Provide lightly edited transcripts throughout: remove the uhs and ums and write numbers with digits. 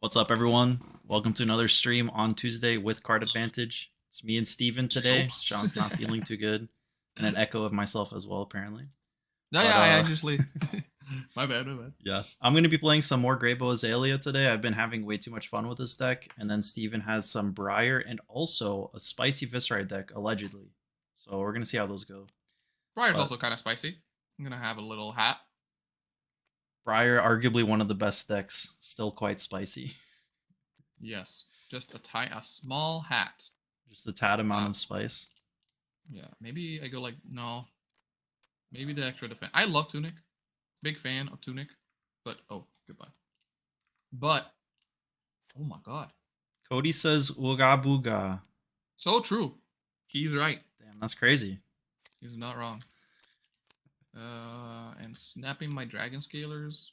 What's up, everyone? Welcome to another stream on Tuesday with Card Advantage. It's me and Steven today. Oops. Sean's not feeling too good, and an echo of myself as well, apparently. No, But yeah, I usually. my bad. yeah, I'm gonna be playing some more Greatbow Azalea today. I've been having way too much fun with this deck, and then Steven has some Briar and also a spicy Viscera deck allegedly. So we're gonna see how those go. Briar's But also kind of spicy. I'm gonna have a little hat. Briar, arguably one of the best decks, still quite spicy. Yes, just a small hat. Just a tad amount of spice. Yeah, maybe I go like no. Maybe the extra defense. I love Tunic. Big fan of Tunic. But oh, goodbye. But oh my god. Cody says Ooga Booga. So true. He's right. Damn, that's crazy. He's not wrong. And snapping my dragon scalers.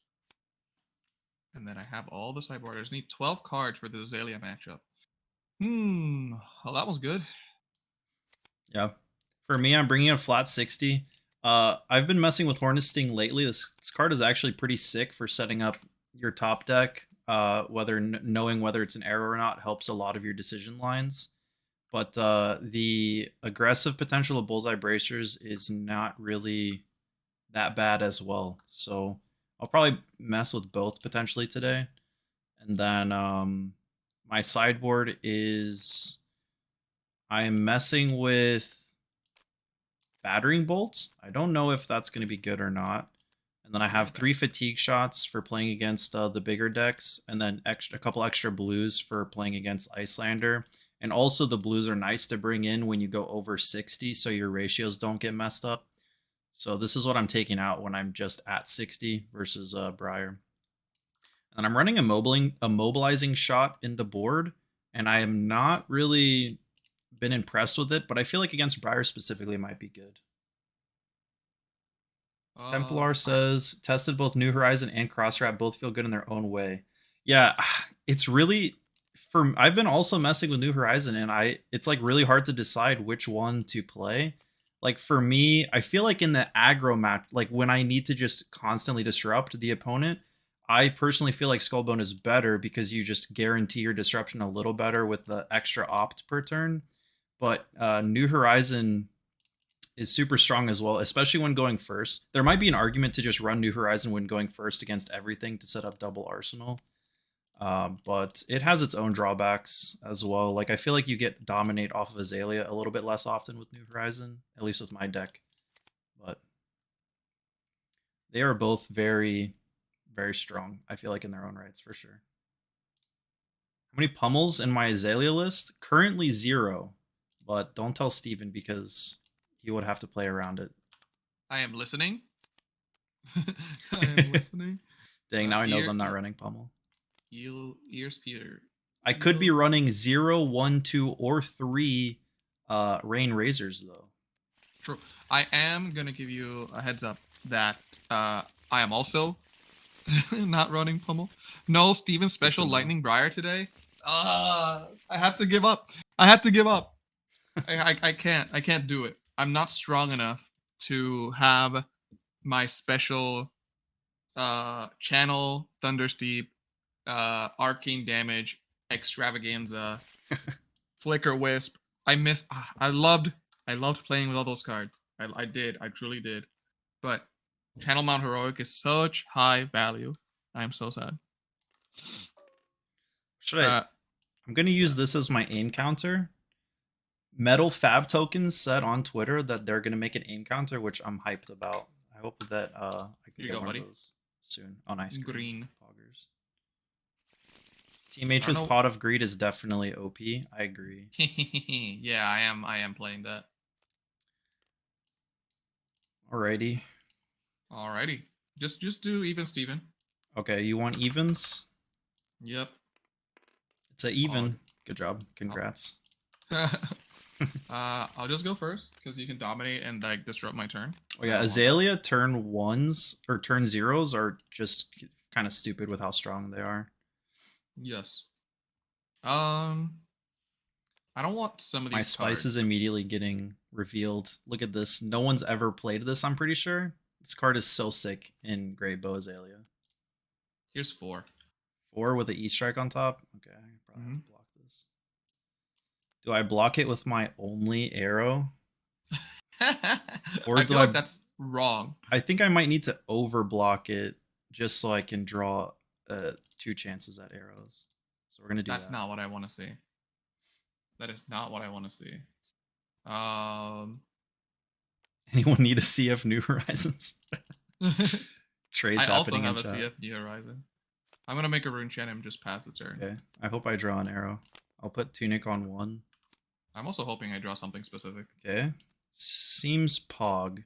And then I have all the sideboarders. Need 12 cards for the Azalea matchup. Well, that was good. Yeah. For me, I'm bringing a flat 60. I've been messing with Hornet's Sting lately. This card is actually pretty sick for setting up your top deck. Knowing whether it's an error or not helps a lot of your decision lines. But the aggressive potential of Bullseye Bracers is not really that bad as well. So I'll probably mess with both potentially today. And then my sideboard is I am messing with battering bolts. I don't know if that's going to be good or not. And then I have 3 fatigue shots for playing against the bigger decks, and then a couple extra blues for playing against Icelander. And also the blues are nice to bring in when you go over 60, so your ratios don't get messed up. So this is what I'm taking out when I'm just at 60 versus Briar. And I'm running a mobilizing shot in the board, and I am not really been impressed with it, but I feel like against Briar specifically it might be good. Templar says, tested both New Horizon and Crosswrap, both feel good in their own way. Yeah, it's really... I've been also messing with New Horizon, and it's like really hard to decide which one to play. Like for me, I feel like in the aggro match, like when I need to just constantly disrupt the opponent, I personally feel like Skullbone is better because you just guarantee your disruption a little better with the extra opt per turn. But New Horizon is super strong as well, especially when going first. There might be an argument to just run New Horizon when going first against everything to set up double arsenal. But it has its own drawbacks as well. Like I feel like you get dominate off of Azalea a little bit less often with New Horizon, at least with my deck. But they are both very, very strong, I feel like, in their own rights, for sure. How many pummels in my Azalea list? Currently 0, but don't tell Steven because he would have to play around it. I am listening. I am listening. Dang, now he knows I'm not running pummel. Ears Peter. I could be running 0, 1, 2, or 3 Rain Razors, though. True. I am going to give you a heads up that I am also not running pummel. No, Steven's special Lightning Briar today. I had to give up. I can't do it. I'm not strong enough to have my special channel Thundersteep, arcane damage, extravaganza, flicker wisp. I loved playing with all those cards. I truly did. But channel mount heroic is such high value. I am so sad. I'm gonna use this as my aim counter. Metal Fab Tokens said on Twitter that they're gonna make an aim counter, which I'm hyped about. I hope that I can get one of those soon. Oh, nice. Green. Poggers. CMH with Pot of Greed is definitely OP. I agree. Yeah, I am playing that. Alrighty. Just do even Steven. Okay, you want evens? Yep. It's a even. Good job. Congrats. I'll just go first because you can dominate and like disrupt my turn. Oh yeah, Azalea turn 1s or turn 0s are just kind of stupid with how strong they are. Yes. I don't want some of these. My spice is immediately getting revealed. Look at this. No one's ever played this, I'm pretty sure. This card is so sick in Greatbow Azalea. Here's 4. 4 with an E strike on top. Okay, I probably have Mhm. to block this. Do I block it with my only arrow? Or I do feel like I? that's wrong. I think I might need to overblock it just so I can draw 2 chances at arrows. So we're gonna do That's that. not what I want to see. That is not what I want to see. Um, Anyone need a CF New Horizons? Trades I also happening in have a chat. CF New Horizon. I'm gonna make a rune chant and just pass the turn. Okay, I hope I draw an arrow. I'll put Tunic on 1. I'm also hoping I draw something specific. Okay, seems pog.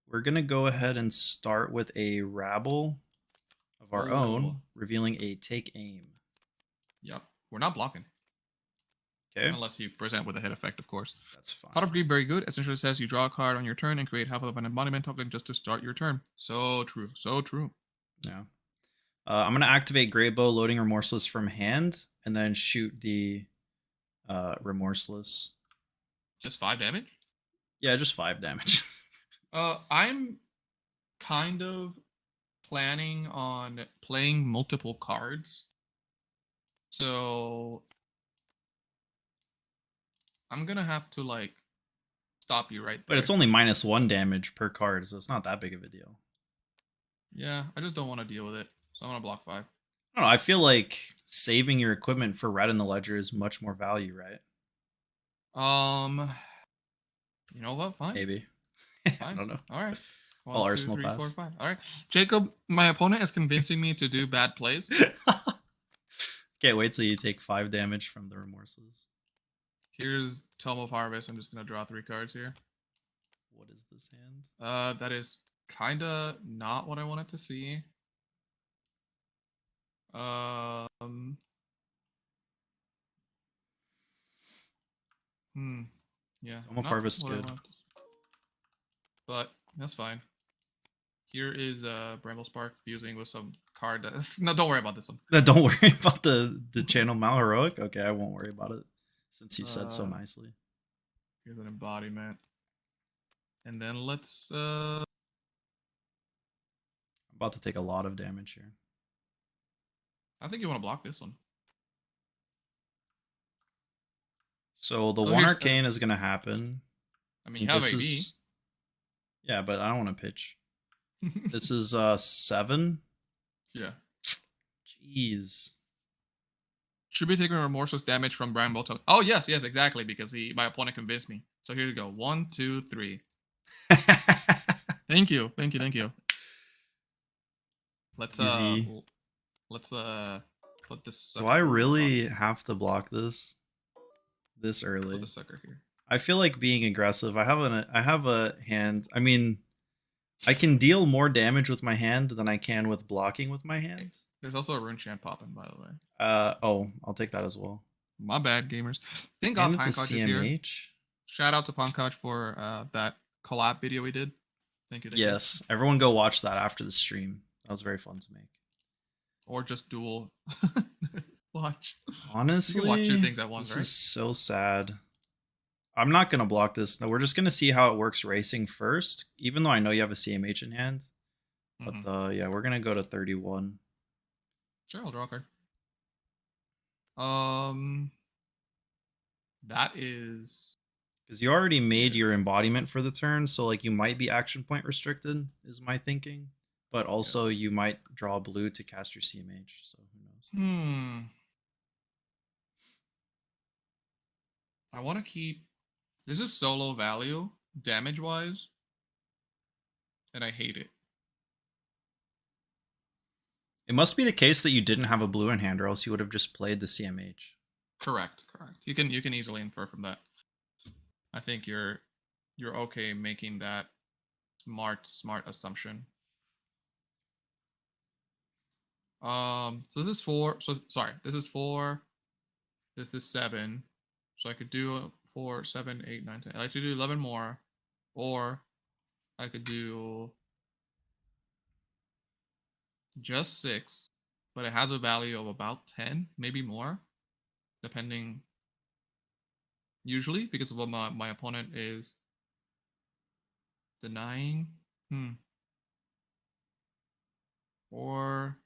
We're gonna go ahead and start with a rabble of our own, revealing a take aim. Yep, we're not blocking. Okay, Unless you present with a hit effect, of course. that's fine. Pot of Greed, very good. Essentially says you draw a card on your turn and create half of an embodiment token just to start your turn. So true. So true. Yeah. I'm going to activate Greatbow, loading Remorseless from hand, and then shoot the Remorseless. Just 5 damage? Yeah, just 5 damage. I'm kind of planning on playing multiple cards. So I'm going to have to, like, stop you right there. But it's only -1 damage per card, so it's not that big of a deal. Yeah, I just don't want to deal with it. So I'm going to block 5. I don't know. I feel like saving your equipment for Red in the Ledger is much more value, right? You know what? Fine. Maybe. Fine. I don't know. All right. All 1, 2, Arsenal 3, pass. 4, 5. All right. Jacob, my opponent is convincing me to do bad plays. Can't wait till you take 5 damage from the Remorseless. Here's Tome of Harvest. I'm just going to draw 3 cards here. What is this hand? That is kind of not what I wanted to see. Yeah. Tome of Harvest, good. But that's fine. Here is Bramble Spark fusing with some card that no, don't worry about this one. Don't worry about the channel Malheroic. Okay, I won't worry about it since you said so nicely. Here's an embodiment. And then let's I'm about to take a lot of damage here. I think you want to block this one. So the 1 arcane is gonna happen. I mean, you have AD. Yeah, but I don't want to pitch. This is 7. Yeah. Jeez. Should be taking remorseless damage from Bramble. Oh yes, exactly. Because my opponent convinced me. So here we go. 1, 2, 3. Thank you. Let's Easy. let's put this. Do I really have to block this early? Put the sucker here. I feel like being aggressive. I have a hand. I mean, I can deal more damage with my hand than I can with blocking with my hand. There's also a rune chant popping, by the way. Oh, I'll take that as well. My bad, gamers. Thank God it's a Pankaj is CMH. here. Shout out to Pankaj for that collab video we did. Thank you. Yes, everyone go watch that after the stream. That was very fun to make. Or just dual watch. Honestly, you can watch 2 things at once. This right? is so sad. I'm not gonna block this. No, we're just gonna see how it works racing first. Even though I know you have a CMH in hand, but yeah, we're gonna go to 31. Sure, I'll draw a card. That is because you already made your embodiment for the turn, so like you might be action point restricted, is my thinking. But also you might draw blue to cast your CMH, so who knows? I want to keep. This is so low value damage wise, and I hate it. It must be the case that you didn't have a blue in hand, or else you would have just played the CMH. Correct. You can easily infer from that. I think you're okay making that smart assumption. So this is 4. So sorry, this is 4. This is 7. So I could do 4, 7, 8, 9, 10. I like to do 11 more, or I could do just 6, but it has a value of about 10, maybe more, depending. Usually, because of what my opponent is denying. Or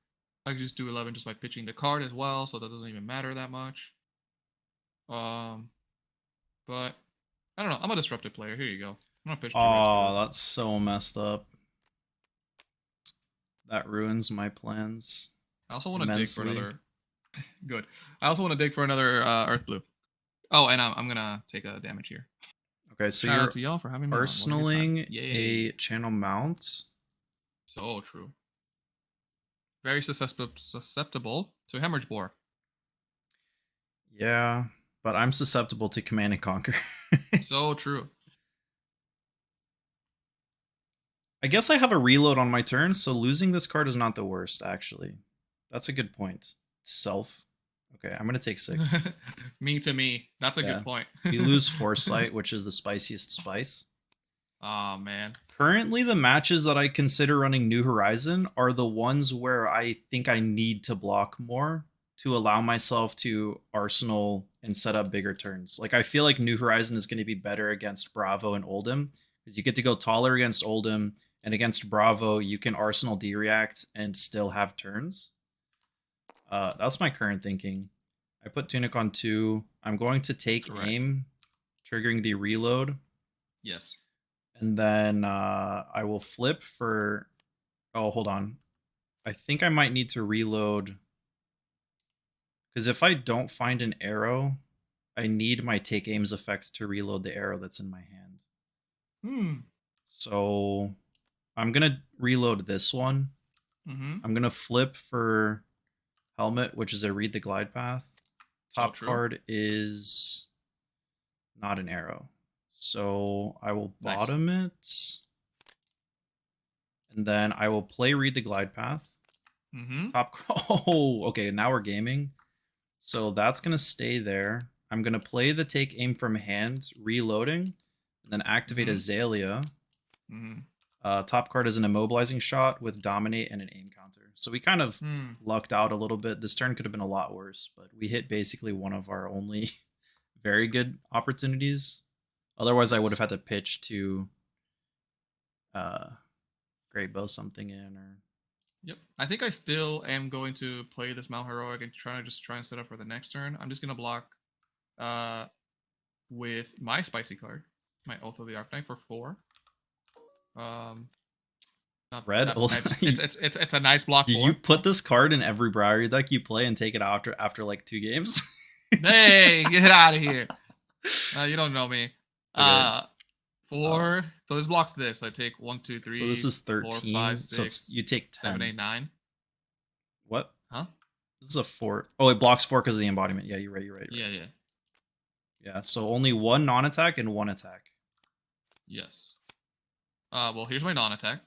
I could just do 11 just by pitching the card as well, so that doesn't even matter that much. But I don't know. I'm a disruptive player. Here you go. I'm gonna pitch duress for Oh, this. that's so messed up. That ruins my plans. I also want to dig for immensely. another. Good. I also want to dig for another Earth Blue. Oh, and I'm gonna take a damage here. Okay, so Shout you're out to y'all for having me on. What a good time. arsenaling Yay. a channel mount. So true. Very susceptible to hemorrhage bore. Yeah, but I'm susceptible to command and conquer. So true. I guess I have a reload on my turn, so losing this card is not the worst, actually. That's a good point. Self. Okay, I'm gonna take 6. Me to me. That's a Yeah. good point. We lose Foresight, which is the spiciest spice. Oh man. Currently, the matches that I consider running New Horizon are the ones where I think I need to block more to allow myself to arsenal and set up bigger turns. Like, I feel like New Horizon is going to be better against Bravo and Oldhim because you get to go taller against Oldhim, and against Bravo, you can arsenal D-react and still have turns. That's my current thinking. I put Tunic on 2. I'm going to take Correct. aim, triggering the reload. Yes. And then I will flip for... Oh, hold on. I think I might need to reload. Because if I don't find an arrow, I need my take aims effect to reload the arrow that's in my hand. So I'm going to reload this one. I'm going to flip for Helmet, which is a read the glide path. Top card is not an arrow. So I will bottom it. And then I will play read the glide path. Top. Oh, okay. Now we're gaming. So that's going to stay there. I'm going to play the take aim from hand, reloading, and then activate Azalea. Top card is an immobilizing shot with dominate and an aim counter. So we kind of lucked out a little bit. This turn could have been a lot worse, but we hit basically one of our only very good opportunities. Otherwise, I would have had to pitch to Greatbow something in, or... Yep. I think I still am going to play this Mal Heroic and try and set up for the next turn. I'm just gonna block with my spicy card, my Oath of the Arcanine for 4. Red. It's a nice block. You put this card in every Briar deck you play and take it after like 2 games. Hey, get out of here! You don't know me. Okay. 4. So this blocks this. I take 1, 2, 3. So this is 13. 4, 5, 6, so you take 10. 7, 8, 9. What? Huh? This is a 4. Oh, it blocks 4 because of the embodiment. Yeah, you're right. Yeah. Yeah. So only 1 non-attack and 1 attack. Yes. Well, here's my non-attack.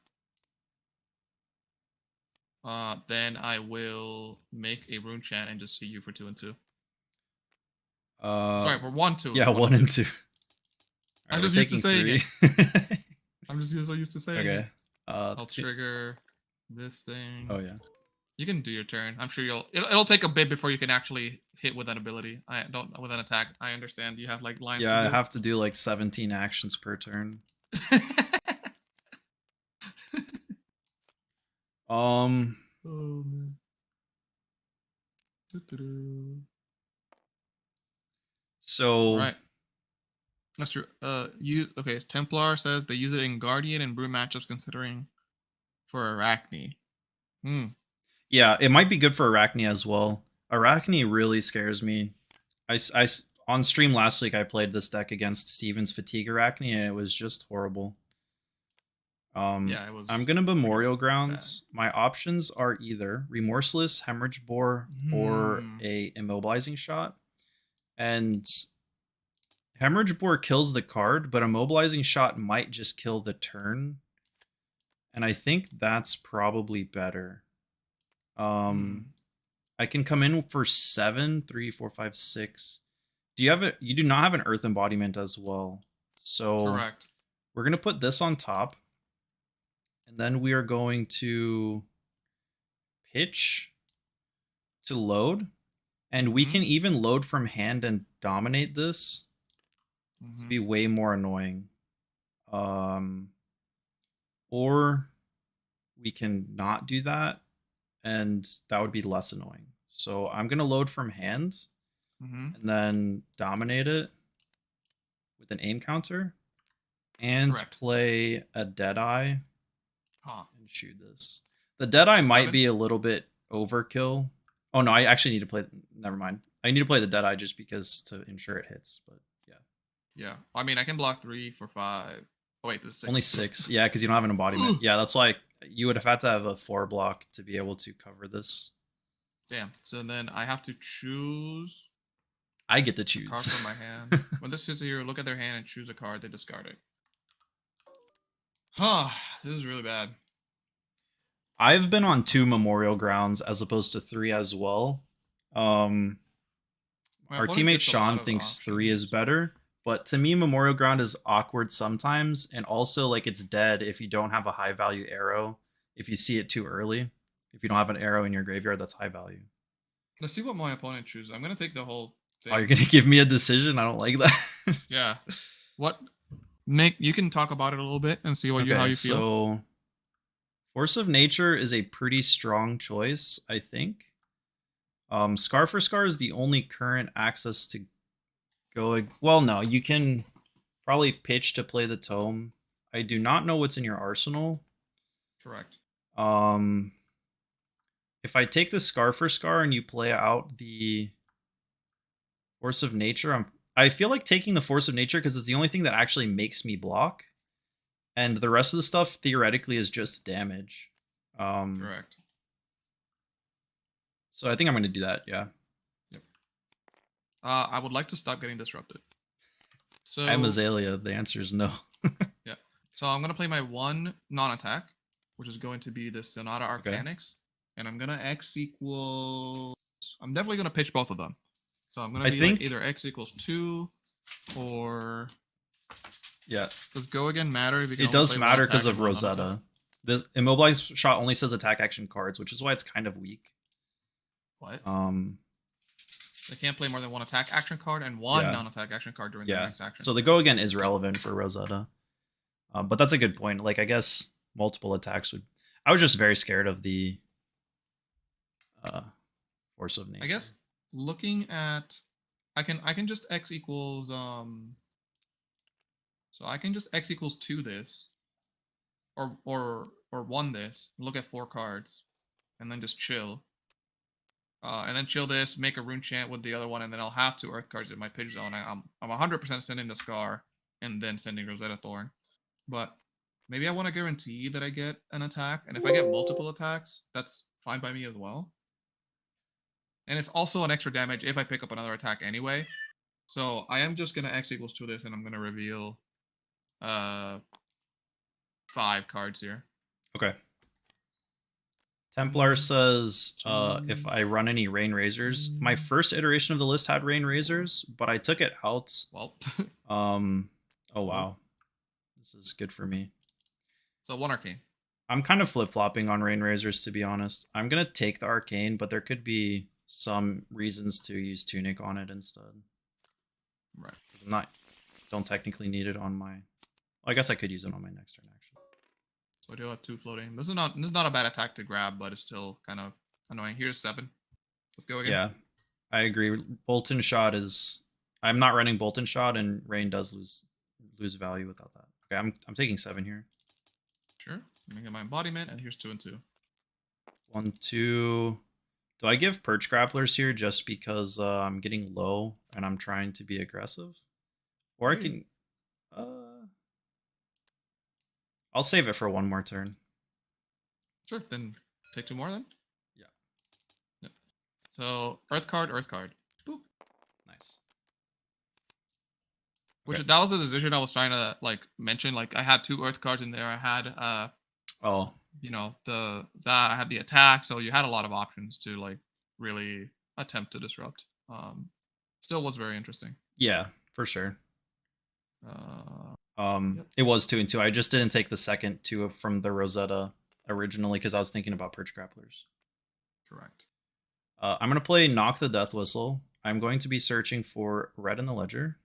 Then I will make a rune chant and just see you for 2 and 2. Sorry, for 1, 2. Yeah, 1 and 2. I'm just used to saying 3. it. I'm just so used to saying it. Okay. I'll trigger this thing. Oh yeah. You can do your turn. I'm sure it'll take a bit before you can actually hit with that ability. With an attack. I understand you have like lines. Yeah, I have to do like 17 actions per turn. Oh man. So right. That's true. Okay. Templar says they use it in Guardian and Brew matchups, considering for Arachne. Yeah, it might be good for Arachne as well. Arachne really scares me. I on stream last week I played this deck against Steven's Fatigue Arachne and it was just horrible. Yeah, it was. I'm gonna Memorial Grounds. My options are either Remorseless, Hemorrhage Bore, or a Immobilizing Shot. And Hemorrhage Bore kills the card, but Immobilizing Shot might just kill the turn. And I think that's probably better. I can come in for 7, 3, 4, 5, 6. You do not have an Earth Embodiment as well. So correct. We're gonna put this on top. And then we are going to pitch to load. And we can even load from hand and dominate this to be way more annoying. Or we can not do that and that would be less annoying. So I'm gonna load from hand Mm-hmm. and then dominate it with an aim counter and Correct. play a Deadeye Huh. and shoot this. The Deadeye might 7? be a little bit overkill. Oh no, I actually need to play. Never mind. I need to play the Deadeye just because to ensure it hits. But yeah, Yeah. I mean, I can block 3 for 5. Oh wait, this is 6. only 6. Yeah, because you don't have an embodiment. Yeah, that's why you would have had to have a 4 block to be able to cover this. Damn. So then I have to choose I get to a card choose. from my hand. When this hits here, look at their hand and choose a card. They discard it. Huh. This is really bad. I've been on 2 memorial grounds as opposed to 3 as well. My Our opponent teammate gets a lot Sean of thinks 3 is options. better, but to me, memorial ground is awkward sometimes, and also like it's dead if you don't have a high value arrow. If you see it too early, if you don't have an arrow in your graveyard, that's high value. Let's see what my opponent chooses. I'm gonna take the whole thing. Oh, you're gonna give me a decision? I don't like that. Yeah. What? You can talk about it a little bit and see what how you feel. So Force of Nature is a pretty strong choice, I think. Scar for Scar is the only current access to go. Well, no, you can probably pitch to play the tome. I do not know what's in your arsenal. Correct. If I take the Scar for Scar and you play out the Force of Nature, I feel like taking the Force of Nature because it's the only thing that actually makes me block, and the rest of the stuff theoretically is just damage. Correct. So I think I'm going to do that. Yeah. Yep. I would like to stop getting disrupted. So I'm Azalea. The answer is no. yeah. So I'm gonna play my 1 non-attack, which is going to be the Sonata Arcanics, and I'm gonna X equals. I'm definitely gonna pitch both of them. So I'm gonna be like either X equals 2 or. Yeah. Does go again matter? If you can It only does play one matter attack because of and one Rosetta. non-attack? This immobilize shot only says attack action cards, which is why it's kind of weak. What? They can't play more than 1 attack action card and 1 Yeah. non-attack action card during their next action. So the go again is relevant for Rosetta. But that's a good point. Like I guess multiple attacks would. I was just very scared of the Force of Nature. I guess looking at, I can just X equals So I can just X equals 2 this, or 1 this. Look at 4 cards, and then just chill. And then chill this, make a rune chant with the other one, and then I'll have 2 earth cards in my pitch zone. I'm 100% sending the Scar, and then sending Rosetta Thorn. But maybe I want to guarantee that I get an attack, and if I get multiple attacks, that's fine by me as well. And it's also an extra damage if I pick up another attack anyway. So I am just gonna X equals 2 this, and I'm gonna reveal 5 cards here. Okay. Templar says if I run any Rain Razors, my first iteration of the list had Rain Razors, but I took it out. Well, oh wow, this is good for me. So 1 Arcane. I'm kind of flip flopping on Rain Razors, to be honest. I'm gonna take the Arcane, but there could be some reasons to use Tunic on it instead. Right. I'm don't technically need it on my. Well, I guess I could use it on my next turn actually. So I do have 2 floating. This is not a bad attack to grab, but it's still kind of annoying. Here's 7. Let's go again. Yeah, I agree. Bolton Shot is. I'm not running Bolton Shot, and Rain does lose value without that. Okay, I'm taking 7 here. Sure. Let me get my embodiment, and here's 2 and 2. 1, 2. Do I give Perch Grapplers here just because I'm getting low and I'm trying to be aggressive? Or I can... I'll save it for 1 more turn. Sure, then take 2 more then? Yeah. Yep. So, Earth card. Boop. Nice. Which, that was the decision I was trying to, like, mention. Like, I had 2 Earth cards in there. I had, you know, I had the attack, so you had a lot of options to, like, really attempt to disrupt. Still was very interesting. Yeah, for sure. Yep. It was 2 and 2. I just didn't take the second 2 from the Rosetta originally because I was thinking about Perch Grapplers. Correct. I'm going to play Knock the Death Whistle. I'm going to be searching for Red in the Ledger.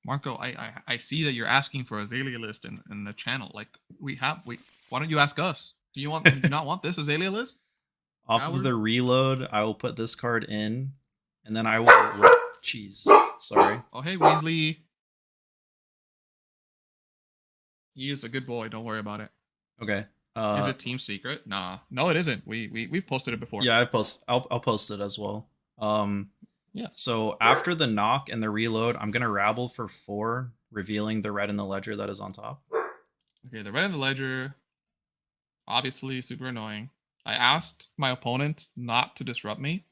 Marco, I see that you're asking for a Azalea list in the channel. Like, why don't you ask us? Do you not want this Azalea list? Off of Howard? the reload, I will put this card in, and then I will. Jeez, sorry. Oh, hey, Weasley. He is a good boy. Don't worry about it. Okay. Is it team secret? Nah, no, it isn't. We've posted it before. Yeah, I'll post it as well. Yeah. So after the knock and the reload, I'm gonna rabble for 4, revealing the red in the ledger that is on top. Okay, the red in the ledger. Obviously, super annoying. I asked my opponent not to disrupt me.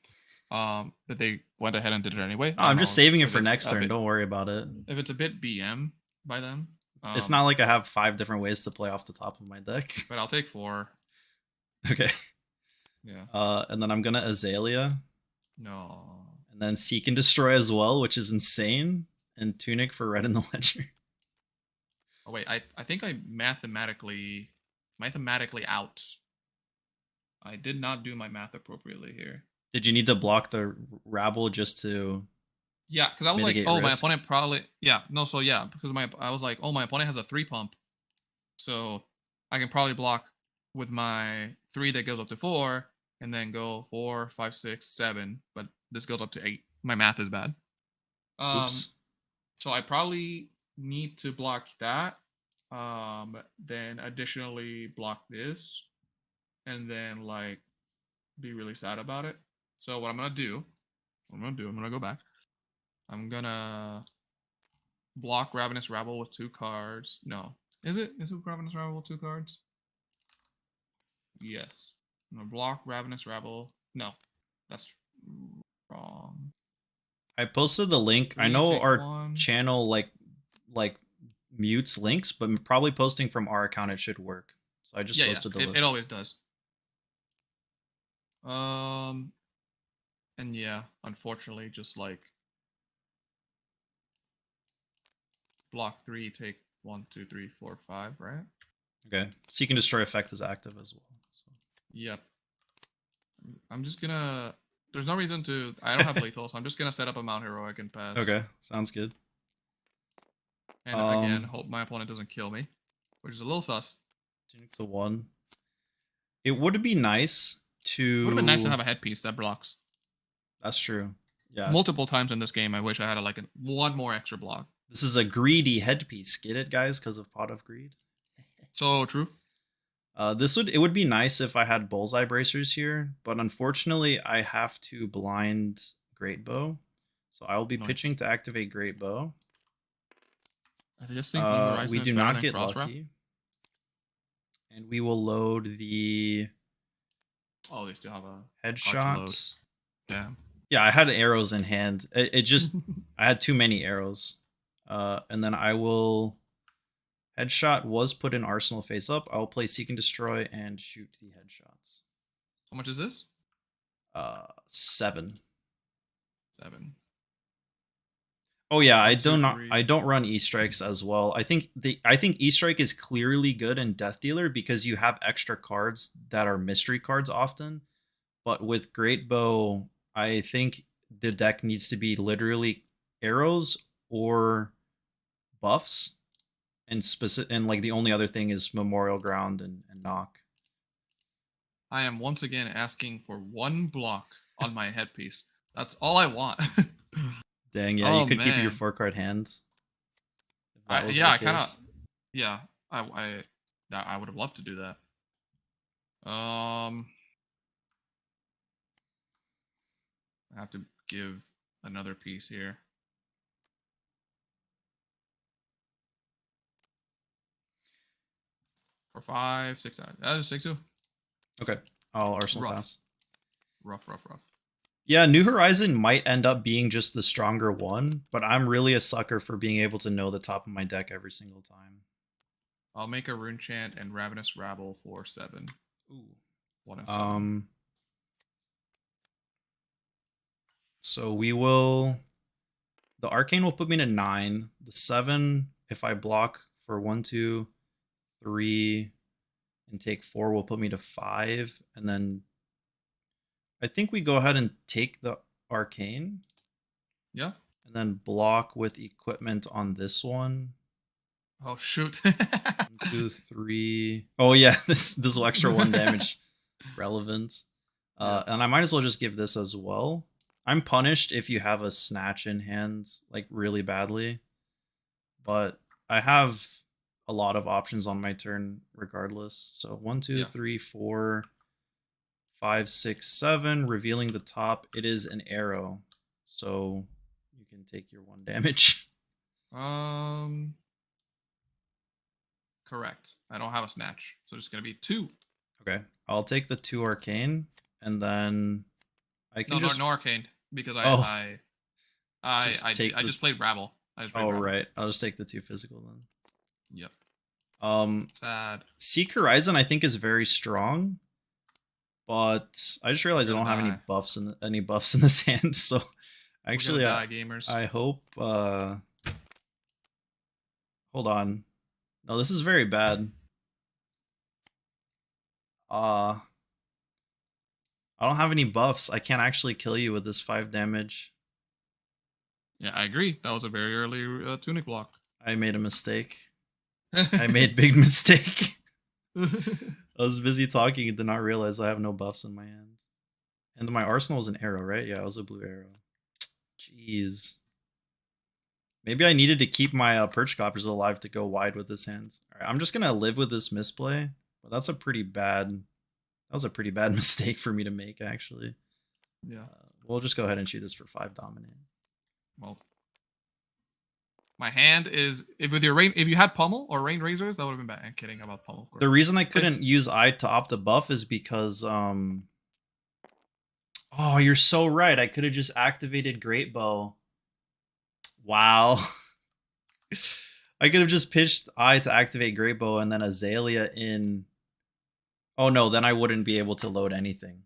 But they went ahead and did it anyway. No, I'm just saving it for next turn. Bit, Don't worry about it. If it's a bit BM by them. It's not like I have 5 different ways to play off the top of my deck. But I'll take 4. Okay. Yeah. And then I'm gonna Azalea. No. And then Seek and Destroy as well, which is insane. And Tunic for red in the ledger. Oh wait, I think I mathematically out. I did not do my math appropriately here. Did you need to block the rabble just to? Yeah, because I was like, oh, risk? My opponent probably. Yeah, no, so yeah, because I was like, oh, my opponent has a 3 pump, so I can probably block with my 3 that goes up to 4, and then go 4, 5, 6, 7. But this goes up to 8. My math is bad. Oops. So I probably need to block that. Then additionally block this, and then like be really sad about it. So what I'm gonna do, I'm gonna go back. I'm gonna block Ravenous Rabble with 2 cards. No, is it Ravenous Rabble with 2 cards? Yes. I'm gonna block Ravenous Rabble. No, that's wrong. I posted the link. I know our channel like mutes links, but probably posting from our account it should work. So I just posted the list. It always does. And yeah, unfortunately, just like block 3, take 1, 2, 3, 4, 5, right? Okay. Seek and Destroy effect is active as well. So. Yep. I'm just gonna. There's no reason to. I don't have lethal, so I'm just gonna set up a Mount Heroic and pass. Okay, sounds good. And again, hope my opponent doesn't kill me, which is a little sus. Tunic to 1. It would be nice to. It would have been nice to have a headpiece that blocks. That's true. Yeah. Multiple times in this game, I wish I had like one more extra block. This is a greedy headpiece. Get it, guys? Because of Pot of Greed. So true. It would be nice if I had bullseye bracers here, but unfortunately I have to blind Greatbow, so I will be pitching to activate Greatbow. I just think we do not get lucky, and we will load the. Oh, they still have a headshot. Damn. Yeah, I had arrows in hand. It just I had too many arrows, and then I will. Headshot was put in Arsenal face up. I'll play Seek and Destroy and shoot the headshots. How much is this? 7. 7. Oh yeah, I don't run E strikes as well. I think E strike is clearly good in Death Dealer because you have extra cards that are mystery cards often. But with Greatbow, I think the deck needs to be literally arrows or buffs. And like the only other thing is Memorial Ground and knock. I am once again asking for 1 block on my headpiece. That's all I want. Dang, yeah, you could keep your 4-card hands. Yeah, I kind of. Yeah, I would have loved to do that. I have to give another piece here. For 5, 6. I just take 2. Okay, I'll Arsenal pass. Rough. Yeah, New Horizon might end up being just the stronger one, but I'm really a sucker for being able to know the top of my deck every single time. I'll make a Rune Chant and Ravenous Rabble for 7. Ooh. 1 and 7. So we will. The Arcane will put me to 9. The 7, if I block for 1, 2, 3, and take 4, will put me to 5, and then. I think we go ahead and take the Arcane. Yeah. And then block with equipment on this one. Oh, shoot. 1, 2, 3. Oh, yeah. This will extra 1 damage. Relevant. And I might as well just give this as well. I'm punished if you have a snatch in hand, like really badly. But I have a lot of options on my turn regardless. So 1, 2, Yeah. 3, 4, 5, 6, 7. Revealing the top. It is an arrow. So you can take your 1 damage. Correct. I don't have a snatch, so it's gonna be 2. Okay. I'll take the 2 arcane, and then I can No arcane, because Oh. I Just just played Rabble. Oh, right. I'll just take the 2 physical then. Yep. Sad. Seek Horizon I think is very strong, but I just realized I don't have any die. buffs in this hand. So actually, die, gamers. I hope. Hold on. No, this is very bad. I don't have any buffs. I can't actually kill you with this 5 damage. Yeah, I agree. That was a very early tunic block. I made a mistake. I made big mistake. I was busy talking and did not realize I have no buffs in my hand. And my arsenal was an arrow, right? Yeah, it was a blue arrow. Jeez. Maybe I needed to keep my perch coppers alive to go wide with this hand. All right, I'm just gonna live with this misplay. But that's a pretty bad. That was a pretty bad mistake for me to make, actually. Yeah. We'll just go ahead and shoot this for 5 dominate. Well, my hand is if you had pummel or rain razors, that would have been bad. I'm kidding about pummel. Of course. The reason I couldn't use eye to opt a buff is because oh, you're so right. I could have just activated Greatbow. Wow. I could have just pitched eye to activate Greatbow and then Azalea in. Oh no, then I wouldn't be able to load anything.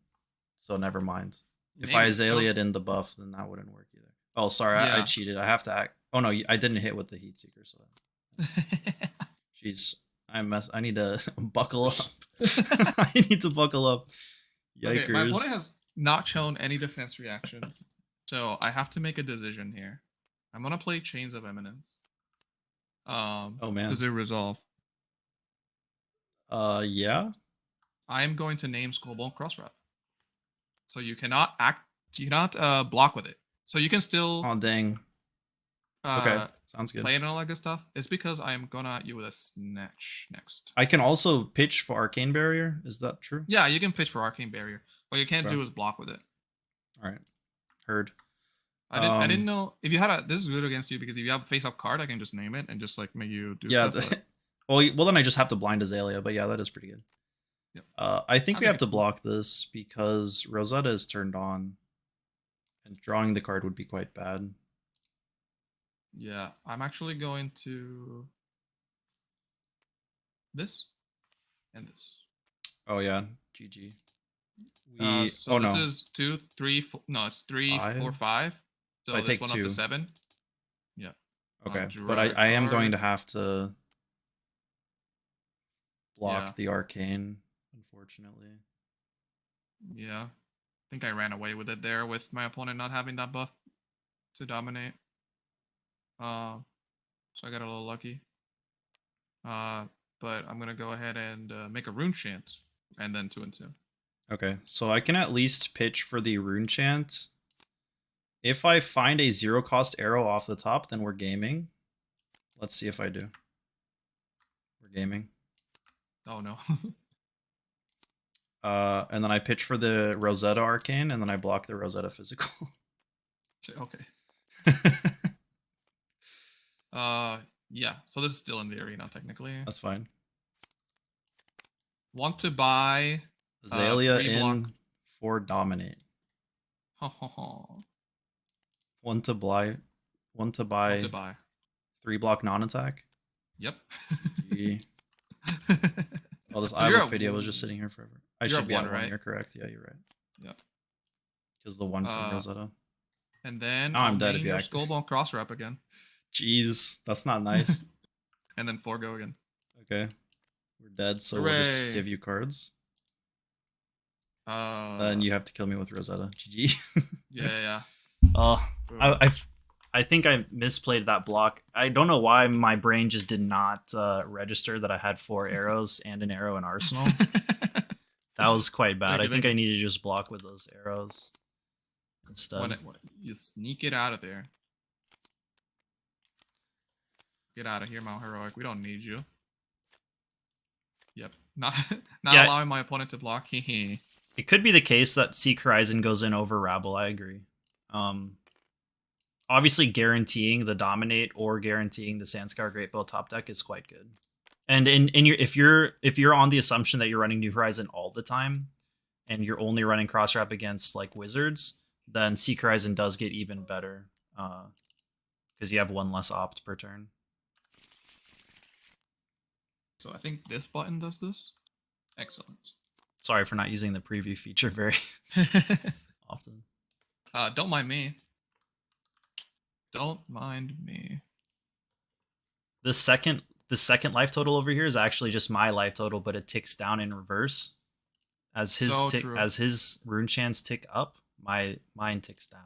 So never mind. If I Azalea'd in the buff, then that wouldn't work either. Oh, sorry, I cheated. I have to act. Oh no, I didn't hit with the Heat Seeker. So, jeez, I need to buckle up. I need to buckle up. Yikers. Okay, my opponent has not shown any defense reactions, so I have to make a decision here. I'm gonna play Chains of Eminence. Oh man. Does it resolve? Yeah. I am going to name Skullbone Crosswrap. So you cannot block with it. So you can still. Oh dang. Okay, sounds good. Play it and all that good stuff. It's because I'm gonna at you with a snatch next. I can also pitch for Arcane Barrier. Is that true? Yeah, you can pitch for Arcane Barrier. What you can't do is block with it. All right, heard. I didn't know if you had this is good against you because if you have a face-up card, I can just name it and just like make you do. Yeah. Stuff, well, then I just have to blind Azalea. But yeah, that is pretty good. Yep. I think we have to block this because Rosetta is turned on, and drawing the card would be quite bad. Yeah, I'm actually going to this and this. Oh yeah, GG. So this is 2, 3, 4. No, it's 3, 4, 5. So this one 2. up to 7. Yeah. Okay, but I am going to have to block the arcane, unfortunately. Yeah, I think I ran away with it there with my opponent not having that buff to dominate. So I got a little lucky. But I'm gonna go ahead and make a rune chant and then 2 and 2. Okay, so I can at least pitch for the rune chant. If I find a 0-cost arrow off the top, then we're gaming. Let's see if I do. We're gaming. Oh no. And then I pitch for the Rosetta Arcane, and then I block the Rosetta Physical. Okay. Yeah. So this is still in the arena technically. That's fine. Want to buy Azalea in for dominate. Want to buy 3 block non-attack. Yep. Oh, this Iowa video was just sitting here forever. I should be at 1, right? You're correct. Yeah, you're right. Yep. Because the 1 from Rosetta. And then I'm dead if you Skullbone Crosswrap again. Jeez, that's not nice. And then 4 go again. Okay. We're dead, so we'll just give you cards. Then you have to kill me with Rosetta. GG. Yeah. Oh, I think I misplayed that block. I don't know why my brain just did not register that I had 4 arrows and an arrow in arsenal. That was quite bad. Thank I you, think thank I you. need to just block with those arrows instead. You sneak it out of there. Get out of here, Mount Heroic. We don't need you. Yep. Not Yeah, allowing my opponent to block. Hehe. it could be the case that Seek Horizon goes in over Rabble. I agree. Obviously, guaranteeing the Dominate or guaranteeing the Sandscar Greatbow top deck is quite good. And in your if you're on the assumption that you're running New Horizon all the time, and you're only running cross wrap against like wizards, then Seek Horizon does get even better because you have one less opt per turn. So I think this button does this. Excellent. Sorry for not using the preview feature very often. Don't mind me. Don't mind me. The second life total over here is actually just my life total, but it ticks down in reverse. As his as his rune chants tick up, mine ticks down.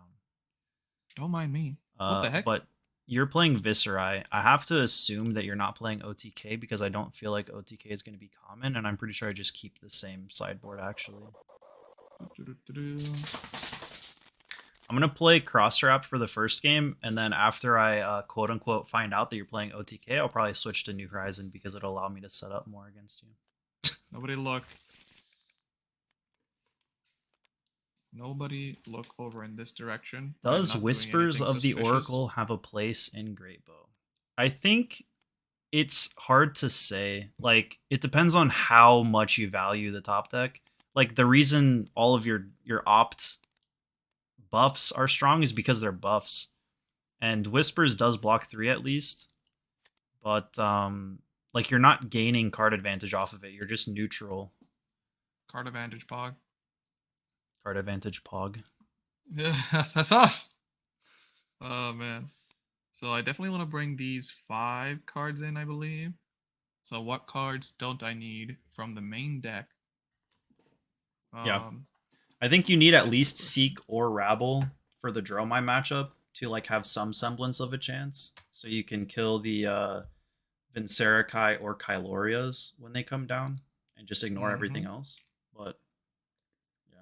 Don't mind me. What the heck? But you're playing Viscerai. I have to assume that you're not playing OTK because I don't feel like OTK is going to be common, and I'm pretty sure I just keep the same sideboard actually. I'm going to play Crosswrap for the first game, and then after I quote-unquote find out that you're playing OTK, I'll probably switch to New Horizon because it'll allow me to set up more against you. Nobody look. Nobody look over in this direction. Does Whispers of the Oracle have a place in Greatbow? I think it's hard to say. Like, it depends on how much you value the top deck. Like, the reason all of your opt buffs are strong is because they're buffs. And Whispers does block 3 at least. But, like, you're not gaining card advantage off of it. You're just neutral. Card advantage, Pog. Card advantage, Pog. Yeah, that's us. Oh, man. So I definitely want to bring these 5 cards in, I believe. So what cards don't I need from the main deck? Yeah. I think you need at least Seek or Rabble for the Dromai matchup to like have some semblance of a chance. So you can kill the Vincerakai or Kylorias when they come down and just ignore everything else. But yeah.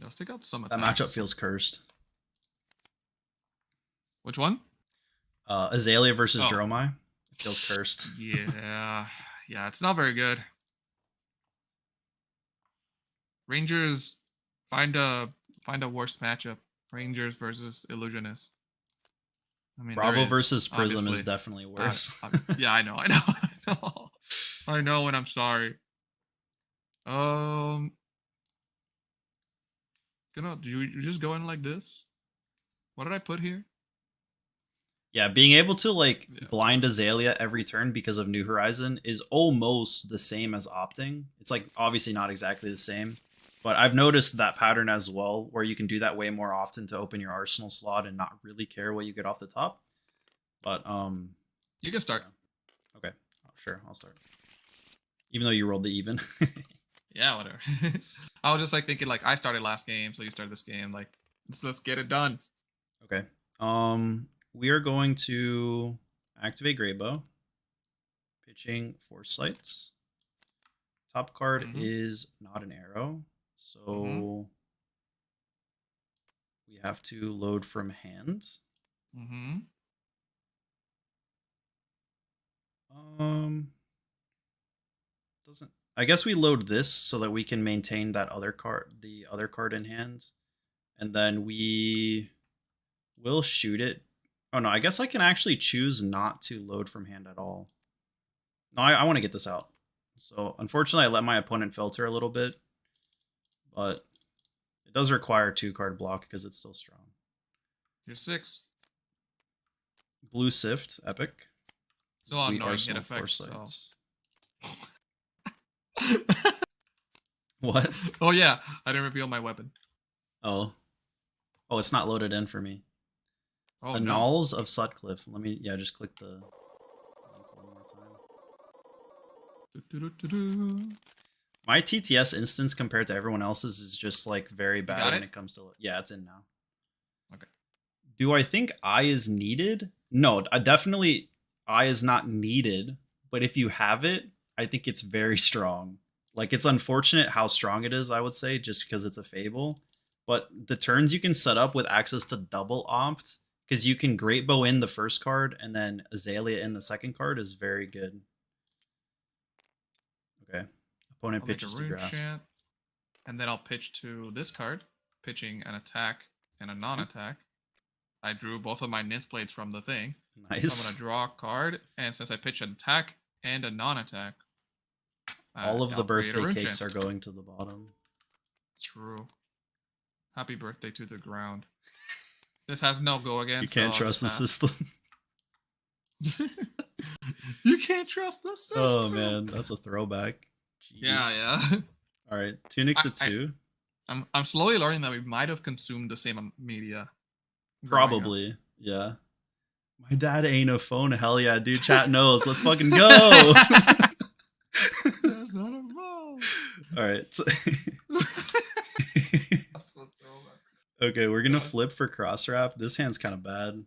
Let's take out some attacks. That matchup feels cursed. Which one? Azalea versus Dromai. It feels cursed. Yeah. Yeah, it's not very good. Rangers, find a worse matchup. Rangers versus Illusionist. I mean, Bravo versus Prism is definitely worse. Yeah, I know. I know when I'm sorry. Do you just go in like this? What did I put here? Yeah, being able to like blind Azalea every turn because of New Horizon is almost the same as opting. It's like obviously not exactly the same, but I've noticed that pattern as well, where you can do that way more often to open your arsenal slot and not really care what you get off the top. But you can start. Yeah. Okay, sure, I'll start. Even though you rolled the even. Yeah, whatever. I was just like thinking like I started last game, so you started this game. Like let's get it done. Okay. We are going to activate Greatbow. Pitching Foresights. Top card is not an arrow, so we have to load from hand. Doesn't. I guess we load this so that we can maintain that other card, the other card in hand, and then we will shoot it. Oh no, I guess I can actually choose not to load from hand at all. No, I want to get this out. So unfortunately, I let my opponent filter a little bit, but it does require 2-card block because it's still strong. Here's 6. Blue Sift, epic. Still on annoying hit effect. So. What? Oh yeah, I didn't reveal my weapon. Oh, it's not loaded in for me. Oh, Annals of Sutcliffe. Let me, just click the link one more time. My TTS instance compared to everyone else's is just like very bad when it comes to. Yeah, it's in now. Okay. Do I think eye is needed? No, definitely eye is not needed. But if you have it, I think it's very strong. Like, it's unfortunate how strong it is, I would say, just because it's a Fable. But the turns you can set up with access to double opt, because you can Greatbow in the first card and then Azalea in the second card, is very good. Okay. Opponent I'll make a pitches to rune grasp. chant, and then I'll pitch to this card, pitching an attack and a non-attack. I drew both of my Nth blades from the thing. Nice. So I'm gonna draw a card, and since I pitch an attack and a non-attack, All of the I'll create a birthday rune cakes chant. are going to the bottom. True. Happy birthday to the ground. This has no go again. You can't so trust the system. You can't trust the system. Oh man, that's a throwback. Jeez. Yeah. All right, Tunic to 2. I'm slowly learning that we might have consumed the same media. Probably, yeah. My dad ain't a phone. Hell yeah, dude. Chat knows. Let's fucking go. That's not a roll. All right. Okay, we're gonna flip for cross wrap. This hand's kind of bad.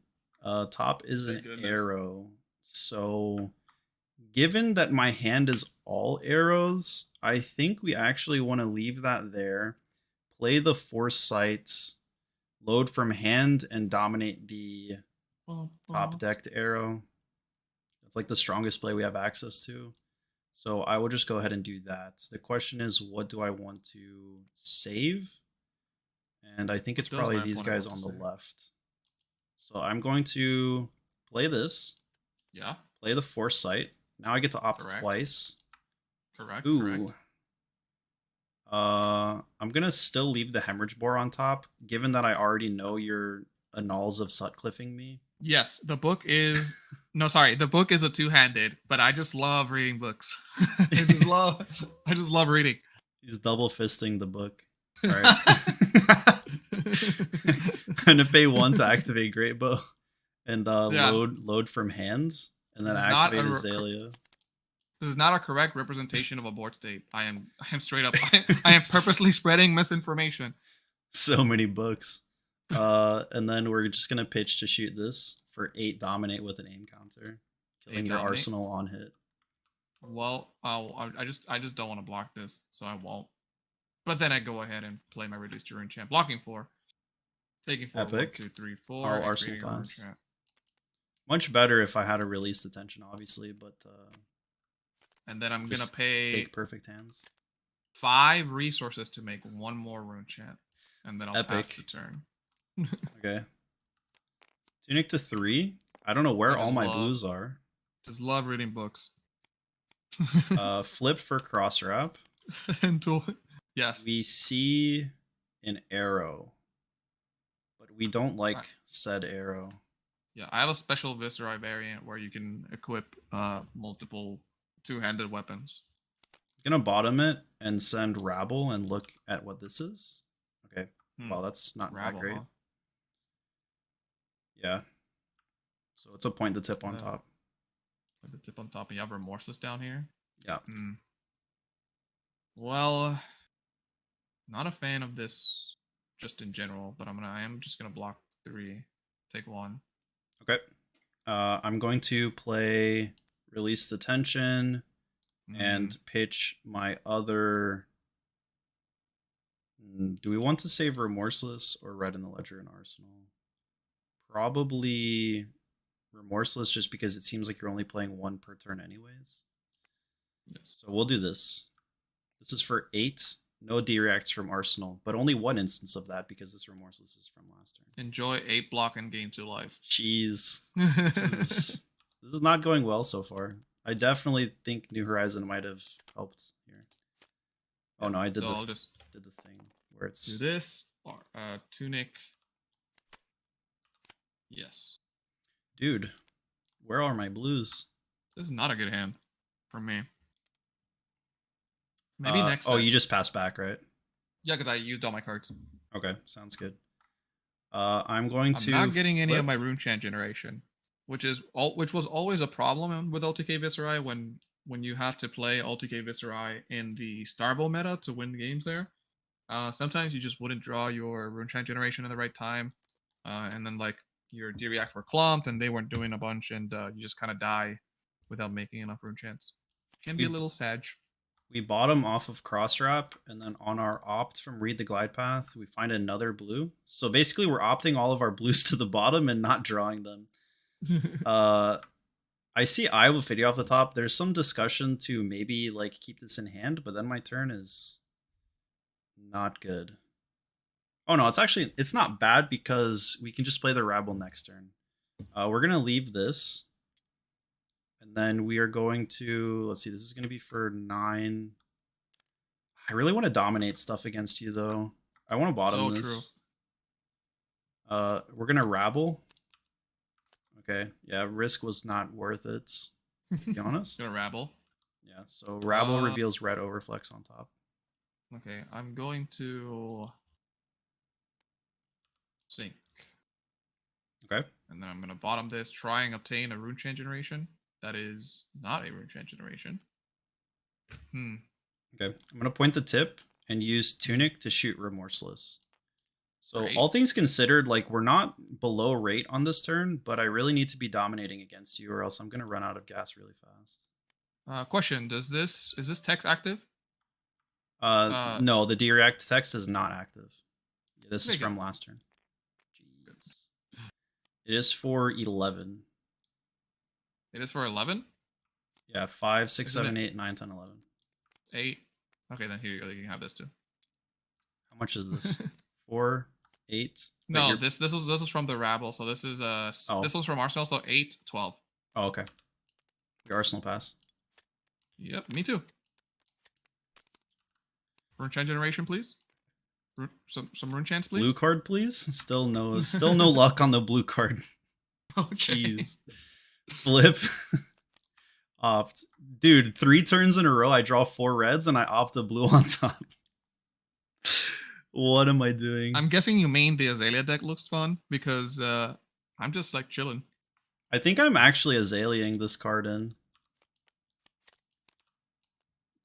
Top is an arrow. So, given that my hand is all arrows, I think we actually want to leave that there. Play the Foresight, load from hand, and dominate the top decked arrow. That's like the strongest play we have access to. So I will just go ahead and do that. The question is, what do I want to save? And I think it's probably these guys on the left. So I'm going to play this. Yeah. Play the Foresight. Now I get to opt twice. Correct. Ooh. Correct. I'm gonna still leave the Hemorrhage Bore on top, given that I already know your annuls of Sutcliffing me. Yes, the book is the book is a two-handed, but I just love reading books. I just love reading. He's double fisting the book. All right. I'm gonna pay 1 to activate Greatbow and load from hands, and then activate Azalea. This is not a correct representation of a board state. I am straight up. I am purposely spreading misinformation. So many books. And then we're just gonna pitch to shoot this for 8 dominate with an aim counter, killing your arsenal on hit. Well, I just don't want to block this, so I won't. But then I go ahead and play my reduced rune chant, blocking 4, taking 4. Epic. 1, 2, 3, 4. All arsenal pass. Much better if I had a release the tension, obviously, but and then I'm gonna pay take perfect hands. 5 resources to make 1 more rune chant, and then I'll pass the turn. Okay. Tunic to 3. I don't know where all my blues are. Just love reading books. Flip for cross wrap. Yes. We see an arrow, but we don't like said arrow. Yeah, I have a special Viscera variant where you can equip multiple two-handed weapons. I'm gonna bottom it and send Rabble and look at what this is. Okay. Well, that's not that great. Huh? Yeah. So it's a point the tip on top. Point the tip on top, and you have Remorseless down here? Yeah. Well, not a fan of this just in general, but I am just gonna block 3, take 1. Okay. I'm going to play Release the Tension and pitch my other. Do we want to save Remorseless or Red in the Ledger and Arsenal? Probably Remorseless, just because it seems like you're only playing 1 per turn anyways. Yes. So we'll do this. This is for 8. No D-reacts from Arsenal, but only 1 instance of that because this Remorseless is from last turn. Enjoy 8 block and gain 2 life. Jeez. This is not going well so far. I definitely think New Horizon might have helped here. Oh no, I did so did the thing where it's do this Tunic. Yes. Dude, where are my blues? This is not a good hand for me. Maybe next time. Oh, you just passed back, right? Yeah, because I used all my cards. Okay, sounds good. I'm not getting any of my rune chant generation, which was always a problem with OTK Viz when you have to play OTK Viz in the Starbow meta to win games there. Sometimes you just wouldn't draw your rune chant generation at the right time, and then like your D-react were clumped and they weren't doing a bunch, and you just kind of die without making enough rune chants. Can be a little sad. We bottom off of cross wrap, and then on our opt from read the glide path, we find another blue. So basically, we're opting all of our blues to the bottom and not drawing them. I see Iowa video off the top. There's some discussion to maybe like keep this in hand, but then my turn is not good. Oh no, it's not bad because we can just play the rabble next turn. We're gonna leave this. And then we are going to, let's see, this is going to be for 9. I really want to dominate stuff against you, though. I want to bottom this. True. We're going to rabble. Okay, yeah, risk was not worth it, to be honest. Gonna rabble. Yeah, so rabble reveals red overflex on top. Okay, I'm going to sink. Okay. And then I'm going to bottom this, try and obtain a rune chain generation. That is not a rune chain generation. Okay, I'm going to point the tip and use Tunic to shoot Remorseless. So Great. all things considered, like we're not below rate on this turn, but I really need to be dominating against you or else I'm going to run out of gas really fast. Question, is this text active? No, the D-React text is not active. Yeah, this is from last turn. Jeez. It is for 11. It is for 11? Yeah, 5, 6, 7, 8, 9, 10, 11. 8. Okay, then here you go. You can have this too. How much is this? 4, 8? No, this is from the rabble. So this is this was from Arsenal. So 8, 12. Oh, okay. Your Arsenal pass. Yep, me too. Rune chain generation, please. Some rune chance, please. Blue card, please. Still no luck on the blue card. Okay. Jeez. Flip. Opt. Dude, 3 turns in a row, I draw 4 reds and I opt a blue on top. What am I doing? I'm guessing you mean the Azalea deck looks fun because I'm just like chilling. I think I'm actually Azaleaing this card in.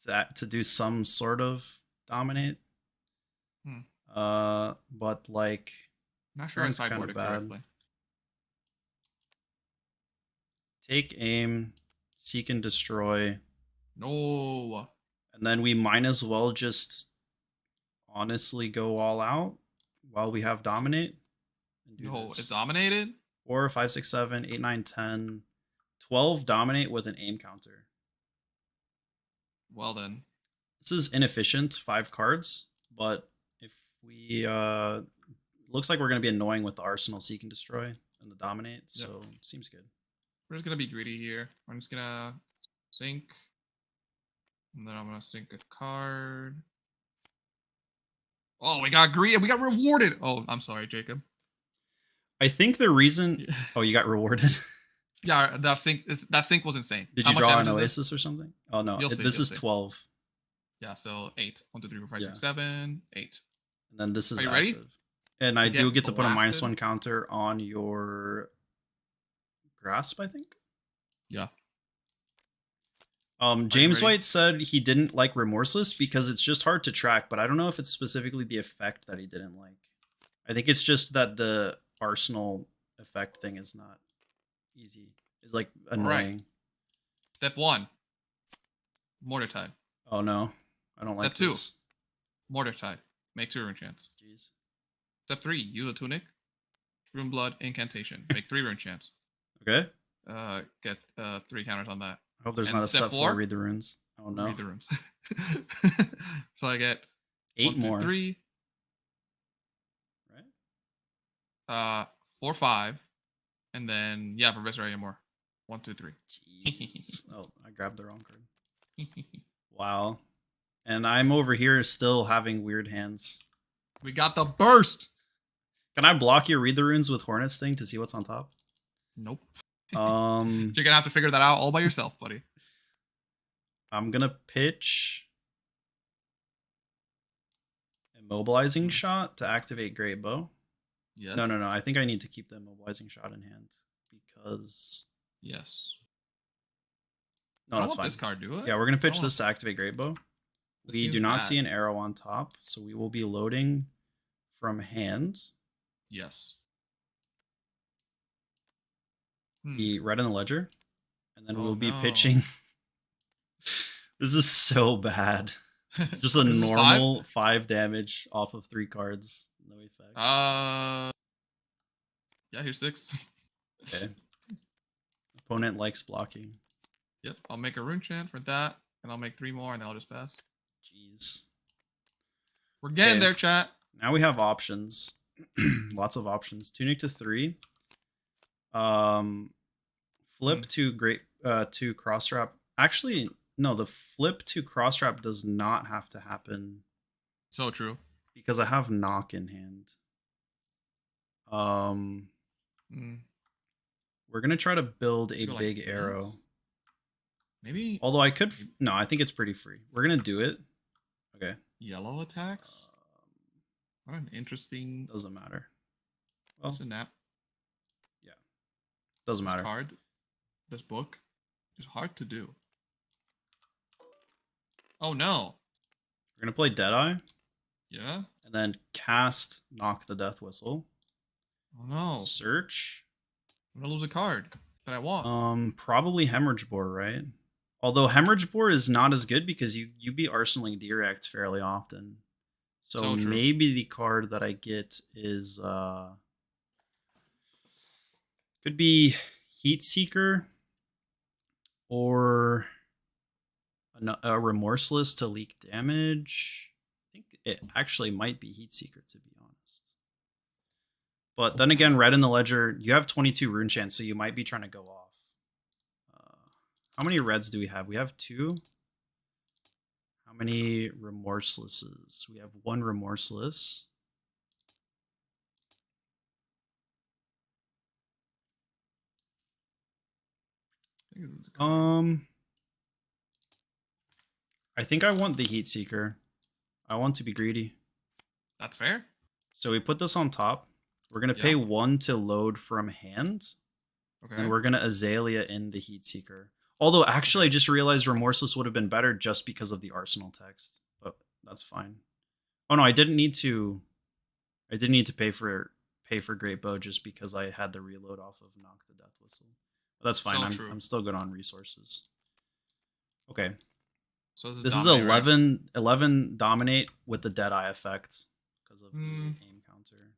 To do some sort of dominate. But like... Not sure I sideboarded correctly. Take aim, seek and destroy. No. And then we might as well just honestly go all out while we have dominate. No, it's dominated? 4, 5, 6, 7, 8, 9, 10, 12 dominate with an aim counter. Well then. This is inefficient, 5 cards, but if we looks like we're gonna be annoying with the Arsenal seek and destroy and the dominate, so seems good. We're just gonna be greedy here. I'm just gonna sink. And then I'm gonna sink a card. Oh, we got greedy. We got rewarded. Oh, I'm sorry, Jacob. I think the reason... Oh, you got rewarded? Yeah, that sync was insane. Did you draw an Oasis or something? Oh, no. This is 12. Yeah, so 8. 1, 2, 3, 4, 5, 6, 7, 8. And then this is active. Ready? And I do get to put a -1 counter on your grasp, I think. Yeah. James White said he didn't like Remorseless because it's just hard to track, but I don't know if it's specifically the effect that he didn't like. I think it's just that the Arsenal effect thing is not easy. It's like annoying. Right. Step 1. Mortar Tide. Oh no. I don't like Step 2. this. Mortar Tide. Make 2 rune chance. Jeez. Step 3. Use a Tunic. Rune Blood Incantation. Make 3 rune chance. Okay. Get 3 counters on that. I hope there's not a step 4. Read the runes. Oh no. Read the runes. So I get 8 1, 2, more. 3. Right? 4, 5. And then for Resurrection more. 1, 2, 3. Jeez. Oh, I grabbed the wrong card. Wow. And I'm over here still having weird hands. We got the burst. Can I block your read the runes with Hornet Sting to see what's on top? Nope. You're gonna have to figure that out all by yourself, buddy. I'm gonna pitch Immobilizing Shot to activate Greatbow. Yes. No. I think I need to keep the Immobilizing Shot in hand because. Yes. No, that's fine. This card, do it. Yeah, we're gonna pitch this to activate Greatbow. We do not see an arrow on top, so we will be loading from hand. Yes. The red in the ledger, and then we'll be pitching. This is so bad. Just a This is normal 5 damage off of 3 cards. No effect. Yeah, here's 6. Okay. Opponent likes blocking. Yep, I'll make a rune chant for that, and I'll make 3 more, and then I'll just pass. Jeez. We're getting Okay. there, chat. Now we have options. Lots of options. Tunic to 3. Flip to cross wrap. Actually, no, the flip to cross wrap does not have to happen So true. because I have knock in hand. We're gonna try to build a big like arrow. this? Maybe. Although I could, no, I think it's pretty free. We're gonna do it. Okay. Yellow attacks. What an interesting. Doesn't matter. Well, It's a nap. yeah. Doesn't matter. Card. This book is hard to do. Oh no. We're gonna play Deadeye. Yeah. And then cast Knock the Death Whistle. Oh no. Search. I'm gonna lose a card that I want. Probably Hemorrhage Bore, right? Although Hemorrhage Bore is not as good because you beat Arsenaling Direct fairly often. So maybe the card that I get is could be Heat Seeker or a Remorseless to leak damage. I think it actually might be Heat Seeker, to be honest. But then again, red in the ledger, you have 22 rune chance, so you might be trying to go off. How many reds do we have? We have 2. How many Remorselesses? We have 1 Remorseless. I think I want the Heat Seeker. I want to be greedy. That's fair. So we put this on top. We're going to pay 1 to load from hand. Okay. And we're going to Azalea in the Heat Seeker. Although, actually, I just realized Remorseless would have been better just because of the Arsenal text. But that's fine. Oh, no, I didn't need to... I didn't need to pay for Greatbow just because I had the reload off of Knock the Death Whistle. But that's fine. I'm still good on resources. Okay. So this is 11 dominate with the Deadeye effect because of the aim counter.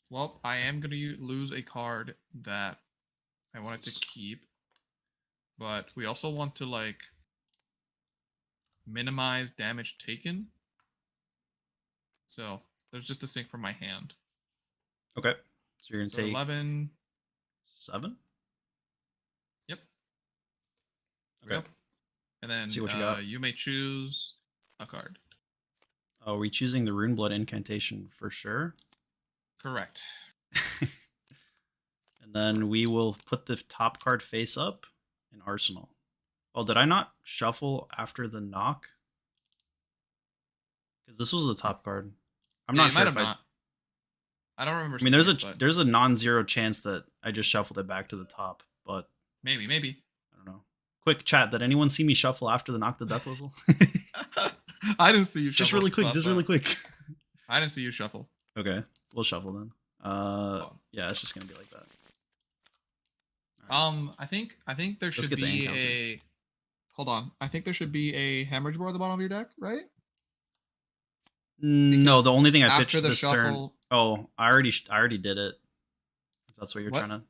Well, I am going to lose a card that I wanted to keep. But we also want to, like, minimize damage taken. So there's just a sync from my hand. Okay. So you're going to take 11. 7? Yep. Okay. And then see what you got. You may choose a card. Oh, are we choosing the Runeblood incantation for sure? Correct. And then we will put the top card face up in Arsenal. Oh, did I not shuffle after the knock? Because this was the top card. I'm not sure if I don't remember. I mean, there's a non-zero chance that I just shuffled it back to the top, but maybe. I don't know. Quick chat. Did anyone see me shuffle after the Knock the Death Whistle? I didn't see you shuffle. Just really quick. I didn't see you shuffle. Okay, we'll shuffle then. Yeah, it's just gonna be like that. Right. I think there should be a. Hold on. I think there should be a Hemorrhage Bore at the bottom of your deck, right? No, the only thing I pitched this shuffle... turn. Oh, I already did it. If that's what you're trying to.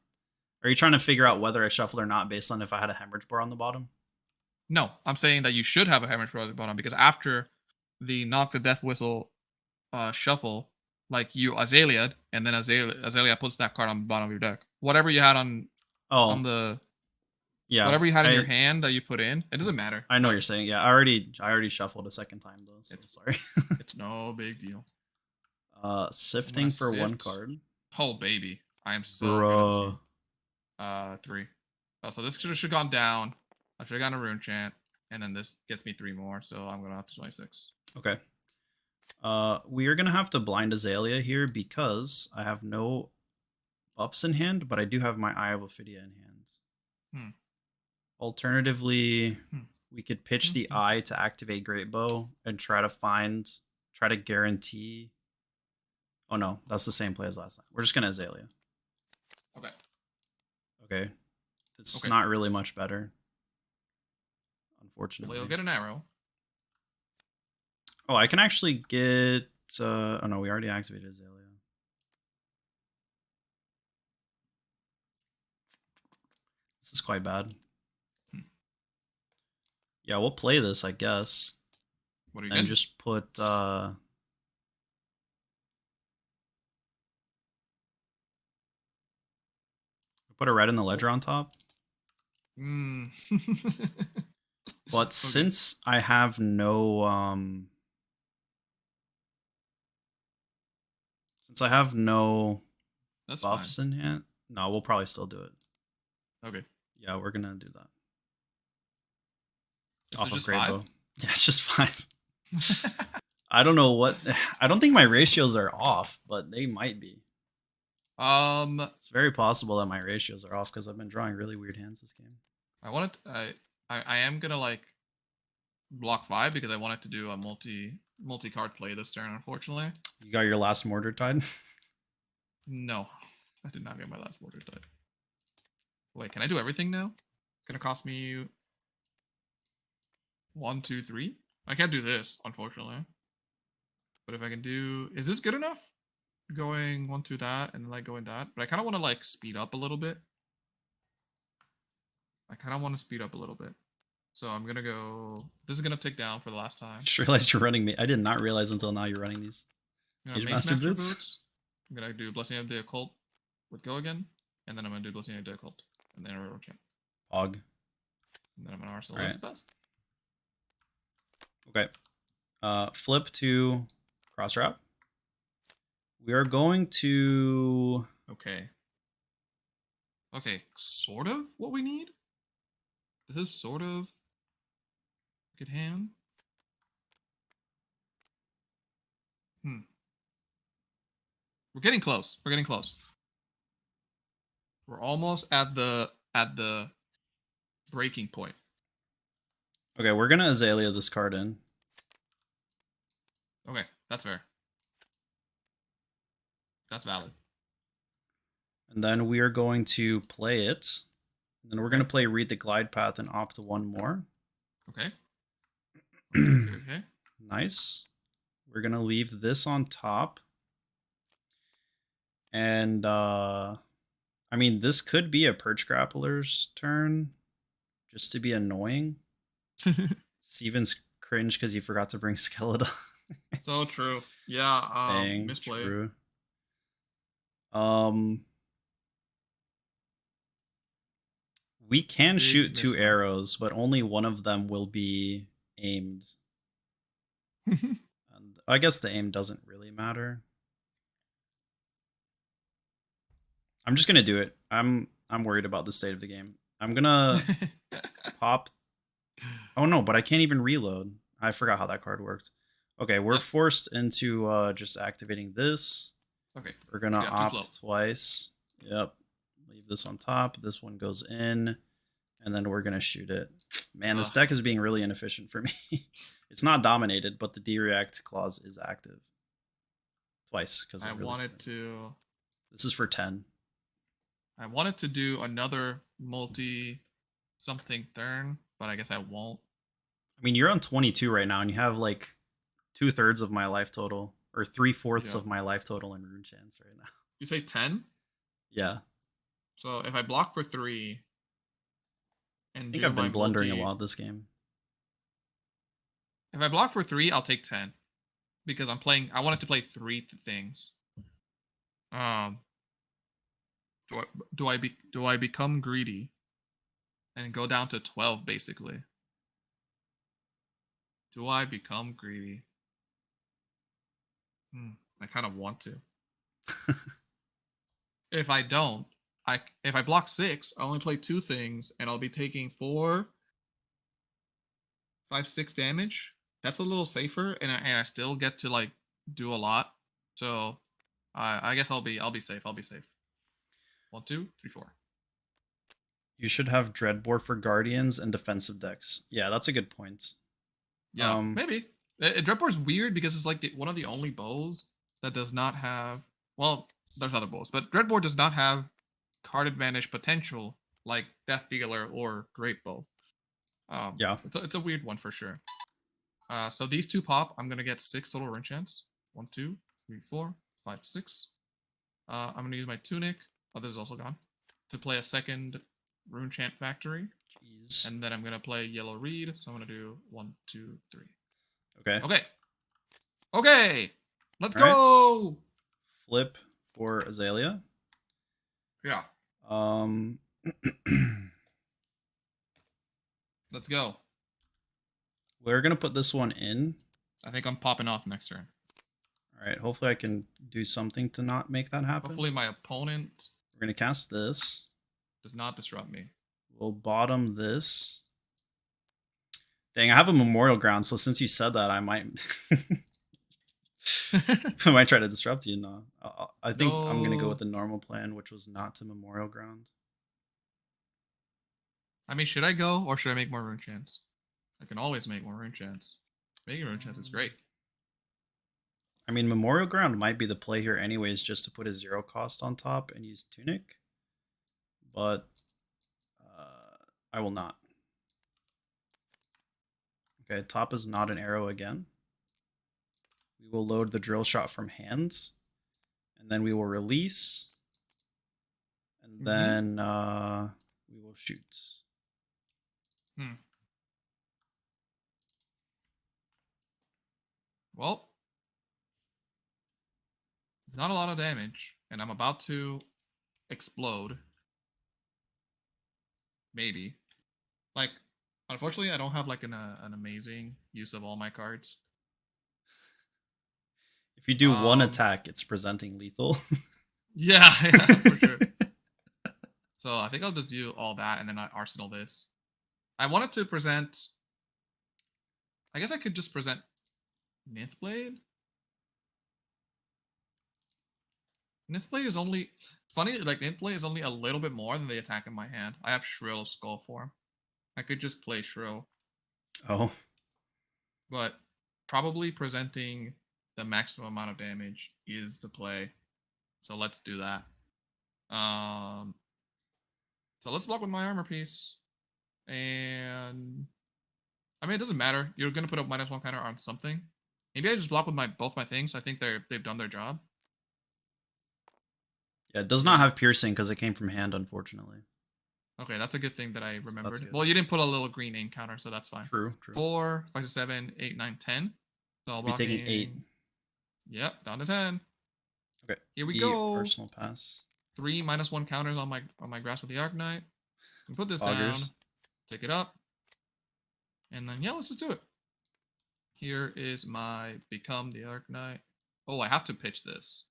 Are you trying to figure out whether I shuffle or not based on if I had a Hemorrhage Bore on the bottom? No, I'm saying that you should have a Hemorrhage Bore at the bottom because after the Knock the Death Whistle shuffle, like you Azalea'd, and then Azalea puts that card on the bottom of your deck. Whatever you had on the whatever you had in your hand that you put in, it doesn't matter. I know what you're saying. Yeah, I already shuffled a second time though. So sorry. It's no big deal. Sifting for 1 card. Oh baby, I am so good. 3. Oh, so this should have gone down. I should have gotten a rune chant, and then this gets me 3 more. So I'm gonna have to 26. Okay. We are gonna have to blind Azalea here because I have no buffs in hand, but I do have my Eye of Ophidia in hand. Alternatively, we could pitch the Eye to activate Greatbow and try to guarantee. Oh no, that's the same play as last time. We're just gonna Azalea. Okay. It's not really much better, unfortunately. We'll get an arrow. Oh, I can actually get... oh no, we already activated Azalea. This is quite bad. Yeah, we'll play this, I guess. What are you And getting? just put... put a red in the ledger on top. Mm. But since I have no... since I have no That's buffs fine. in hand... No, we'll probably still do it. Okay. Yeah, we're gonna do that. Is Off it of just Greatbow. 5? Yeah, it's just 5. I don't know what... I don't think my ratios are off, but they might be. It's very possible that my ratios are off because I've been drawing really weird hands this game. I am gonna like block 5 because I wanted to do a multi-card play this turn, unfortunately. You got your last Mortar Tide? No. I did not get my last Mortar Tide. Wait, can I do everything now? It's gonna cost me 1, 2, 3. I can't do this, unfortunately. But if I can do... Is this good enough? Going 1, 2 that, and then like going that. But I kind of want to like speed up a little bit. So I'm gonna go... This is gonna tick down for the last time. I just realized you're running me. I did not realize until now you're running these. I'm gonna Master Boots. I'm gonna do Blessing of the Occult with Go again. And then I'm gonna do Blessing of the Occult. And then a Railroad Champ. Pog. And then I'm gonna Arsenal Right. this best. Okay. Flip to cross wrap. We are going to... Okay. Okay, sort of what we need? This is sort of a good hand. We're getting close. We're getting close. We're almost at the breaking point. Okay, we're gonna Azalea this card in. Okay, that's fair. That's valid. And then we are going to play it. And then we're going to play Read the Glide Path and opt one more. Okay. Okay. Nice. We're going to leave this on top. And, I mean, this could be a Perch Grappler's turn, just to be annoying. Steven's cringe because you forgot to bring Skeleton. So true. Yeah, Dang, misplay. true. We can shoot 2 arrows, but only one of them will be aimed. And I guess the aim doesn't really matter. I'm just gonna do it. I'm worried about the state of the game. I'm gonna pop. Oh no, but I can't even reload. I forgot how that card worked. Okay, we're forced into just activating this. Okay. We're gonna opt twice. Yep. Leave this on top. This one goes in, and then we're gonna shoot it. Man, this deck is being really inefficient for me. It's not dominated, but the D-React clause is active. Twice, because I wanted to... This is for 10. I wanted to do another multi-something turn, but I guess I won't. I mean, you're on 22 right now, and you have like 2/3 of my life total, or 3/4 of my life total in Rune Chance right now. You say 10? Yeah. So if I block for 3... And I think I've been blundering a lot this game. If I block for 3, I'll take 10. Because I'm playing... I wanted to play 3 things. Do I become greedy and go down to 12 basically? Do I become greedy? I kind of want to. If I don't, if I block 6, I only play 2 things and I'll be taking 4, 5, 6 damage. That's a little safer, and I still get to like do a lot. So I guess I'll be safe. I'll be safe. 1, 2, 3, 4. You should have Dreadbore for Guardians and defensive decks. Yeah, that's a good point. Yeah, maybe. Dreadbore's weird because it's like one of the only bows that does not have... Well, there's other bows, but Dreadbore does not have card advantage potential like Death Dealer or Greatbow. Yeah. It's a weird one for sure. So these two pop. I'm gonna get 6 total rune chants. 1, 2, 3, 4, 5, 6. I'm gonna use my tunic. Oh, this is also gone. To play a second rune chant factory. Jeez. And then I'm gonna play yellow reed. So I'm gonna do 1, 2, 3. Okay. Okay. Okay. Let's All right. go. Flip for Azalea. Yeah. Let's go. We're gonna put this one in. I think I'm popping off next turn. All right. Hopefully, I can do something to not make that happen. Hopefully, my opponent We're gonna cast this. does not disrupt me. We'll bottom this. Dang, I have a memorial ground, so since you said that, I might I might try to disrupt you. No, I think I'm gonna go with the normal plan, which was not to memorial ground. I mean, should I go or should I make more rune chants? I can always make more rune chants. Making rune chants is great. I mean, memorial ground might be the play here anyways, just to put a 0 cost on top and use tunic, but I will not. Okay, top is not an arrow again. We will load the drill shot from hands, and then we will release, and then we will shoot. Well, it's not a lot of damage, and I'm about to explode. Maybe. Like, unfortunately, I don't have like an amazing use of all my cards. If you do one attack, it's presenting lethal. Yeah, for sure. So I think I'll just do all that and then I arsenal this. I wanted to present. I guess I could just present Nithblade. Nithblade is only funny. Like Nithblade is only a little bit more than the attack in my hand. I have Shrill of Skull form. I could just play Shrill. Oh. But probably presenting the maximum amount of damage is the play. So let's do that. So let's block with my armor piece. And I mean, it doesn't matter. You're gonna put a -1 counter on something. Maybe I just block with both my things. I think they've done their job. Yeah, it does not have piercing because it came from hand, unfortunately. Okay, that's a good thing that I remembered. So well, you didn't put a little green aim counter, so that's fine. True. 4, 5, 6, 7, 8, 9, 10. So I'll be taking 8. Yep, down to 10. Okay. Here we go. Arsenal pass. 3 -1 counters on my Grasp with the Arknight. Put this down. Take it up. And then, yeah, let's just do it. Here is my Become the Arknight. Oh, I have to pitch this.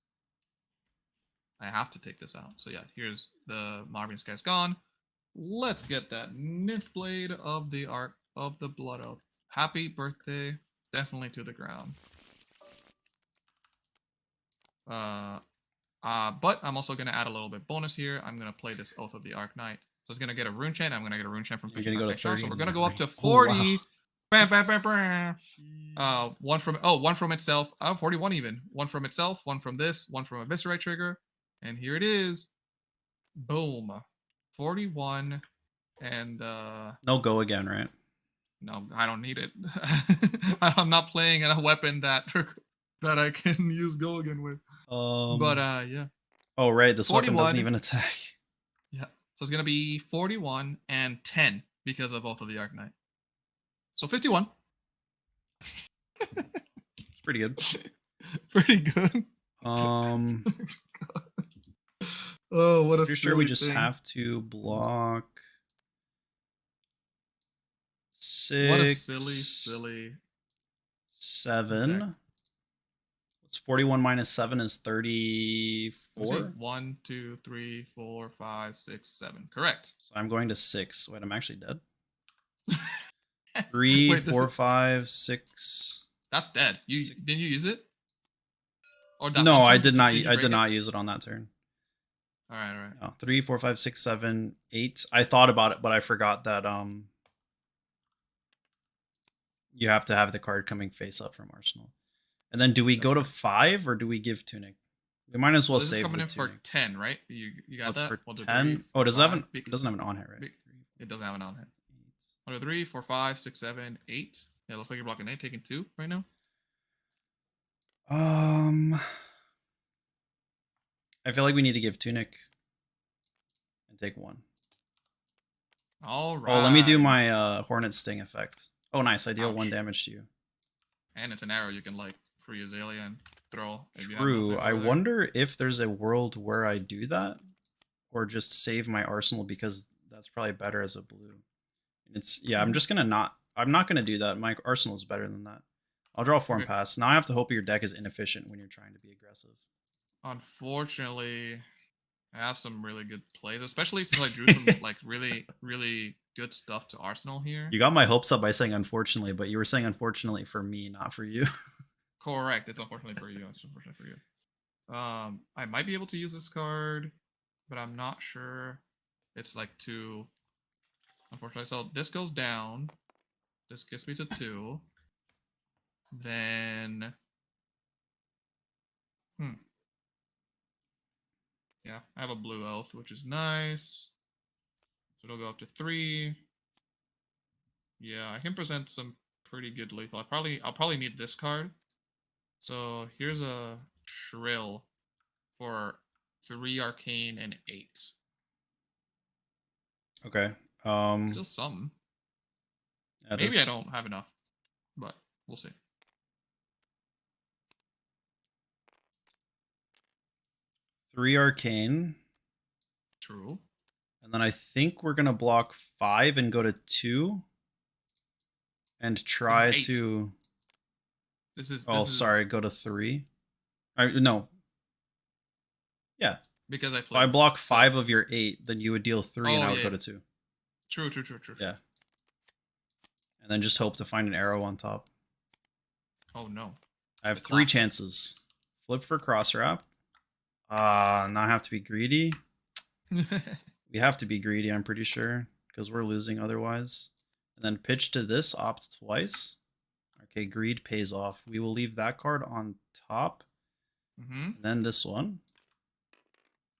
I have to take this out. So, yeah, here's the Marvin Sky's gone. Let's get that Nithblade of the Arc of the Blood Oath. Happy birthday. Definitely to the ground. But I'm also going to add a little bit bonus here. I'm going to play this Oath of the Arknight. So it's going to get a rune chant. I'm going to get a rune chant from You're going to go to 30. So we're going to go up to 40. Oh, wow. Bam, bam, bam, bam. One from itself. 41 even. One from itself, one from this, one from Eviscerate trigger. And here it is. Boom. 41. And no go again, right? No, I don't need it. I'm not playing a weapon that I can use go again with. But yeah. Oh right, this weapon doesn't even attack. Yeah. So it's gonna be 41 and 10 because of Oath of the Arknight. So 51. It's pretty good. Pretty good. Oh, what a pretty sure we just have to block 6. What a silly 7. deck. What's 41 minus 7 is 34. 1, 2, 3, 4, 5, 6, 7. Correct. So I'm going to 6. Wait, I'm actually dead. 3, Wait, 4, 5, 6. That's dead. Didn't you use it? Or that no, I did not. I did not use it on that turn. All right. No, 3, 4, 5, 6, 7, 8. I thought about it, but I forgot that you have to have the card coming face up from Arsenal. And then do we go to 5 or do we give tunic? We might as well save. This is coming in tunic. for 10, right? You got that? For 10? Oh, does it have an? It doesn't have an on hit, right? It doesn't have an on hit. 1, 2, 3, 4, 5, 6, 7, 8. Yeah, looks like you're blocking 8, taking 2 right now. I feel like we need to give Tunic and take 1. All right. Oh, let me do my Hornet Sting effect. Oh, nice. I deal Ouch. 1 damage to you. And it's an arrow you can like free Azalea and throw. If you have True. nothing I over there. wonder if there's a world where I do that, or just save my arsenal because that's probably better as a blue. It's yeah. I'm just gonna not. I'm not gonna do that. My arsenal is better than that. I'll draw 4 and Okay. pass. Now I have to hope your deck is inefficient when you're trying to be aggressive. Unfortunately, I have some really good plays, especially since I drew some like really, really good stuff to Arsenal here. You got my hopes up by saying unfortunately, but you were saying unfortunately for me, not for you. Correct. It's unfortunately for you. It's unfortunate for you. I might be able to use this card, but I'm not sure. It's like too unfortunately. So this goes down. This gets me to 2. Then yeah, I have a blue elf, which is nice. So it'll go up to 3. Yeah, I can present some pretty good lethal. I'll probably need this card. So here's a Shrill for 3 arcane and 8. Okay. Still some. Yeah, Maybe I don't have enough, but we'll see. 3 arcane. True. And then I think we're gonna block 5 and go to 2. And try This is 8. to. This sorry, go to 3. No. Yeah. Because I If played. I block 5 of your 8, then you would deal 3 and I would go to 2. True. Yeah. And then just hope to find an arrow on top. Oh no. I have 3 chances. Flip for cross wrap. Now I have to be greedy. We have to be greedy, I'm pretty sure, because we're losing otherwise. And then pitch to this, opt twice. Okay, greed pays off. We will leave that card on top. And then this one.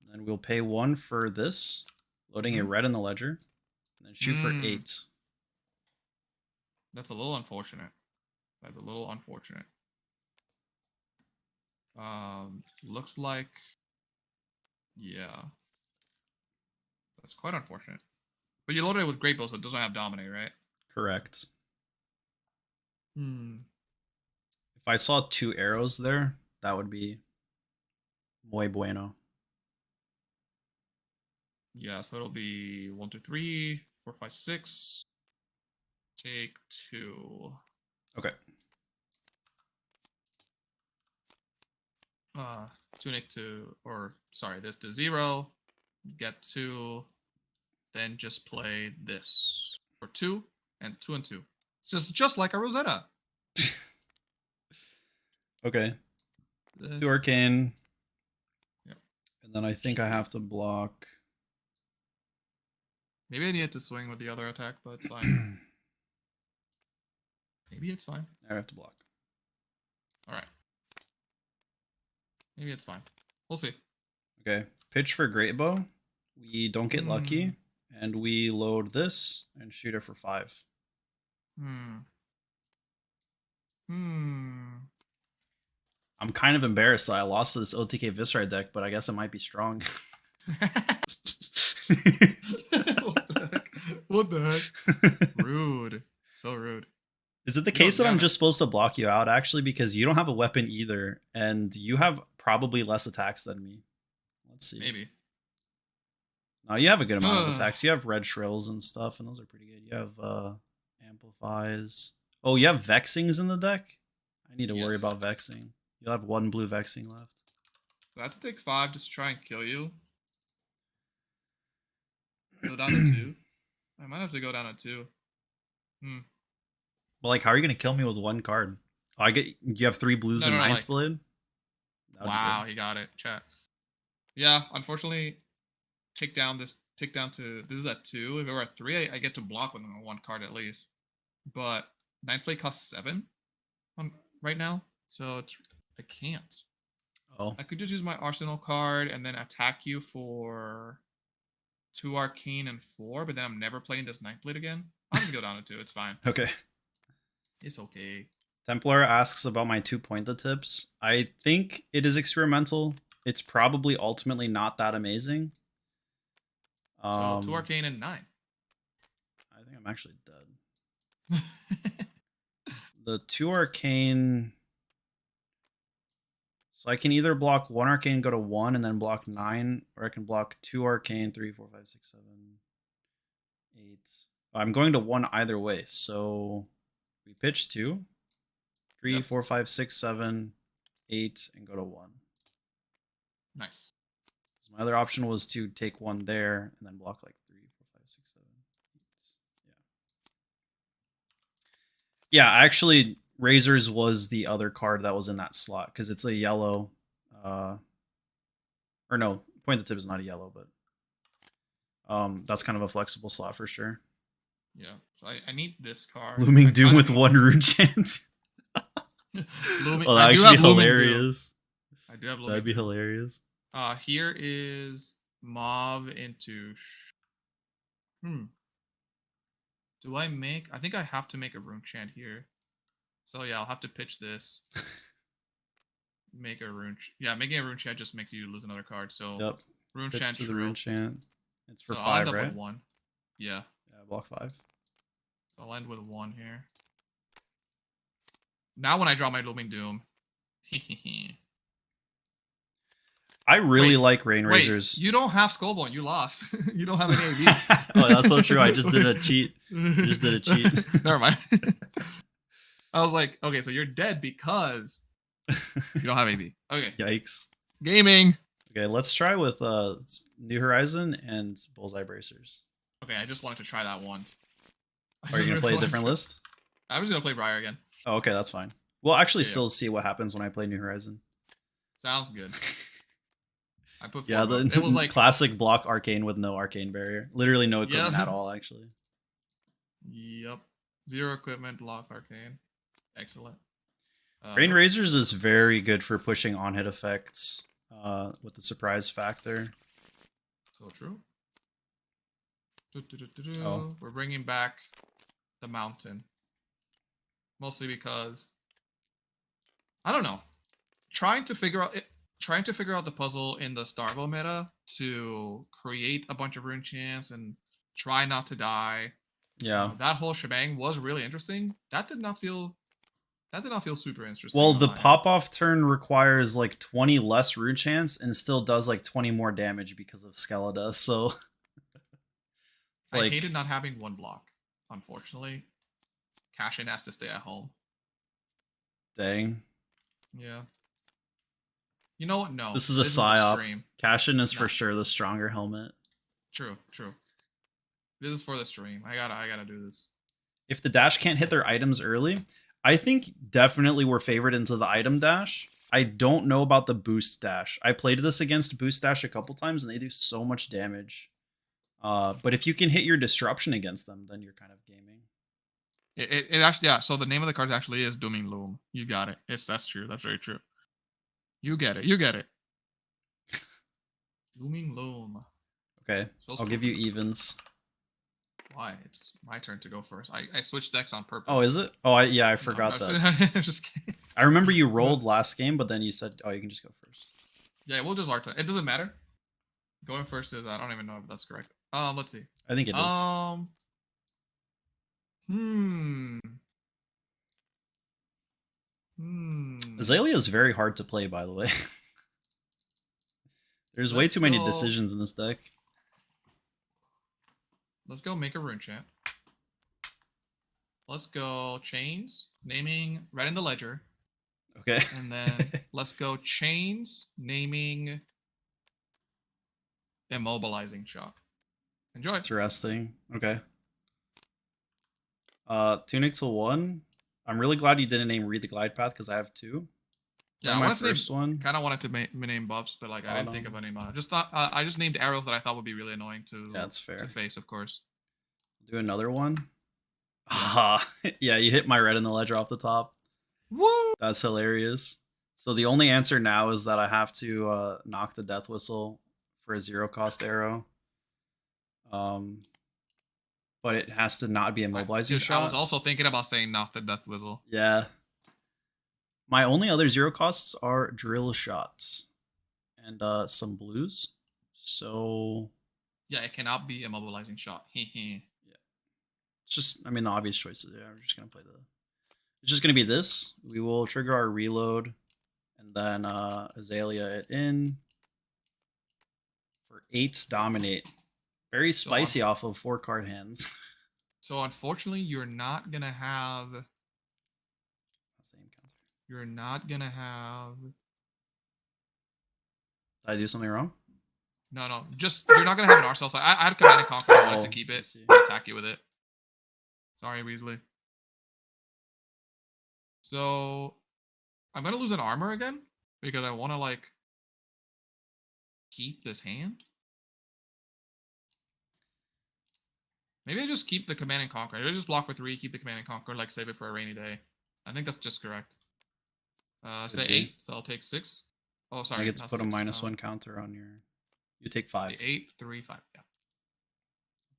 And then we'll pay 1 for this, loading a red in the ledger. And then shoot for 8. That's a little unfortunate. That's a little unfortunate. Looks like, yeah, that's quite unfortunate. But you loaded it with Greatbow, so it doesn't have Dominate, right? Correct. If I saw 2 arrows there, that would be muy bueno. Yeah, so it'll be 1, 2, 3, 4, 5, 6. Take 2. Okay. Tunic to, or sorry, this to 0. Get 2. Then just play this for 2 and 2 and 2. It's just like a Rosetta. Okay. This. 2 arcane. Yep. And then I think I have to block. Maybe I needed to swing with the other attack, but it's fine. Maybe it's fine. I have to block. All right. Maybe it's fine. We'll see. Okay. Pitch for Greatbow. We don't get lucky. And we load this and shoot it for 5. I'm kind of embarrassed that I lost to this OTK Viz deck, but I guess it might be strong. What the heck? Rude. So rude. Is it the case that I'm just supposed to block you out, actually, because you don't have a weapon either, and you have probably less attacks than me? Let's see. Maybe. No, you have a good amount of attacks. You have red shrills and stuff, and those are pretty good. You have amplifies. Oh, you have vexings in the deck? I need to worry about vexing. You'll have 1 blue vexing left. I have to take 5 just to try and kill you. Go down to 2. I might have to go down to 2. But like, how are you gonna kill me with 1 card? Oh, you have 3 blues and 9th blade? Wow, he got it. Chat. Yeah, unfortunately, take down to this is at 2. If it were at 3, I get to block with 1 card at least. But 9th blade costs 7 right now, so I can't. Oh. I could just use my arsenal card and then attack you for 2 arcane and 4, but then I'm never playing this Nightblade again. I'll just go down to 2. It's fine. Okay. It's okay. Templar asks about my 2 pointed tips. I think it is experimental. It's probably ultimately not that amazing. So 2 arcane and 9. I think I'm actually dead. The 2 arcane. So I can either block 1 arcane, go to 1, and then block 9, or I can block 2 arcane, 3, 4, 5, 6, 7, 8. I'm going to 1 either way. So we pitch 2, 3, 4, 5, 6, 7, 8, and go to 1. Nice. So my other option was to take 1 there and then block like 3, 4, 5, 6, 7, 8. Yeah, actually, Razors was the other card that was in that slot because it's a yellow. Or no, Point the Tip is not a yellow, but that's kind of a flexible slot for sure. Yeah, so I need this card. Looming Doom with 1 rune chance. Well, that'd actually be hilarious. I do have Looming That'd be hilarious. Here is Mauve into... Do I make... I think I have to make a rune chant here. So yeah, I'll have to pitch this. Make a rune... Yeah, making a rune chant just makes you lose another card. So yep. Rune pitch chant to the rune chant. It's for so 5, I'll end up right? with 1. Yeah. Yeah, block 5. So I'll end with 1 here. Now when I draw my Looming Doom... I really like Rain Razors. You don't have Skullbone. You lost. You don't have any AV. Oh, that's so true. I just did a cheat. Never mind. I was like, okay, so you're dead because you don't have AV. Okay. Yikes. Gaming. Okay, let's try with New Horizon and Bullseye Bracers. Okay, I just wanted to try that once. Are you going to play a different list? I was going to play Briar again. Oh, okay, that's fine. We'll actually still see what happens when I play New Horizon. Sounds good. I put it was like classic block arcane with no arcane barrier. Literally no equipment at all, actually. Yep. 0 equipment, block arcane. Excellent. Rain Razors is very good for pushing on-hit effects with the surprise factor. So true. Oh. We're bringing back the mountain. Mostly because... I don't know. Trying to figure out the puzzle in the Starvo meta to create a bunch of rune chants and try not to die. Yeah. That whole shebang was really interesting. That did not feel super interesting. Well, the pop-off turn requires like 20 less rune chants and still does like 20 more damage because of Skeleda, so... I hated not having 1 block, unfortunately. Cashin has to stay at home. Dang. Yeah. You know what? No. This is a psyop. Cashin is for sure the stronger helmet. True. This is for the stream. I gotta do this. If the dash can't hit their items early, I think definitely we're favored into the item dash. I don't know about the boost dash. I played this against boost dash a couple times and they do so much damage. But if you can hit your disruption against them, then you're kind of gaming. It actually, yeah. So the name of the card actually is Dooming Loom. You got it. That's true. That's very true. You get it. Dooming Loom. Okay, so I'll give you evens. Why? It's my turn to go first. I switched decks on purpose. Oh, is it? Oh, I forgot that. I'm just kidding. I remember you rolled last game, but then you said, oh, you can just go first. Yeah, we'll just art. It doesn't matter. Going first is, I don't even know if that's correct. Let's see. I think it is. Azalea is very hard to play, by the way. There's way too many decisions in this deck. Let's go make a rune chant. Let's go chains, naming red in the ledger. Okay. And then let's go chains, naming immobilizing shock. Enjoy. Interesting. Okay. Tunic to 1. I'm really glad you didn't name Read the Glide Path because I have 2. Yeah, my first one. Kind of wanted to name buffs, but like I didn't think of any. Just thought I just named arrows that I thought would be really annoying to. Yeah, that's fair. To face, of course. Do another one. Ah, yeah, you hit my red in the ledger off the top. Woo! That's hilarious. So the only answer now is that I have to knock the death whistle for a 0 cost arrow. But it has to not be a mobilizing Dude, shot. I was also thinking about saying not the death whistle. Yeah. My only other 0 costs are drill shots and some blues. So yeah, it cannot be a mobilizing shot. Yeah. It's just, I mean, the obvious choices. Yeah, we're just gonna play the. It's just gonna be this. We will trigger our reload, and then Azalea it in for 8 dominate. Very spicy off of 4 card hands. So unfortunately, you're not gonna have. You're not gonna have. Did I do something wrong? No. Just you're not gonna have an Arsenal. So I had Command and Conquer. I wanted to keep it. Attack you with it. Sorry, Weasley. So I'm gonna lose an armor again because I want to like keep this hand. Maybe I just keep the Command and Conquer. I just block for 3, keep the Command and Conquer, like save it for a rainy day. I think that's just correct. Say 8, so I'll take 6. Oh, sorry. I get to put a -1 counter on your. You take 5. 8, 3, 5. Yeah.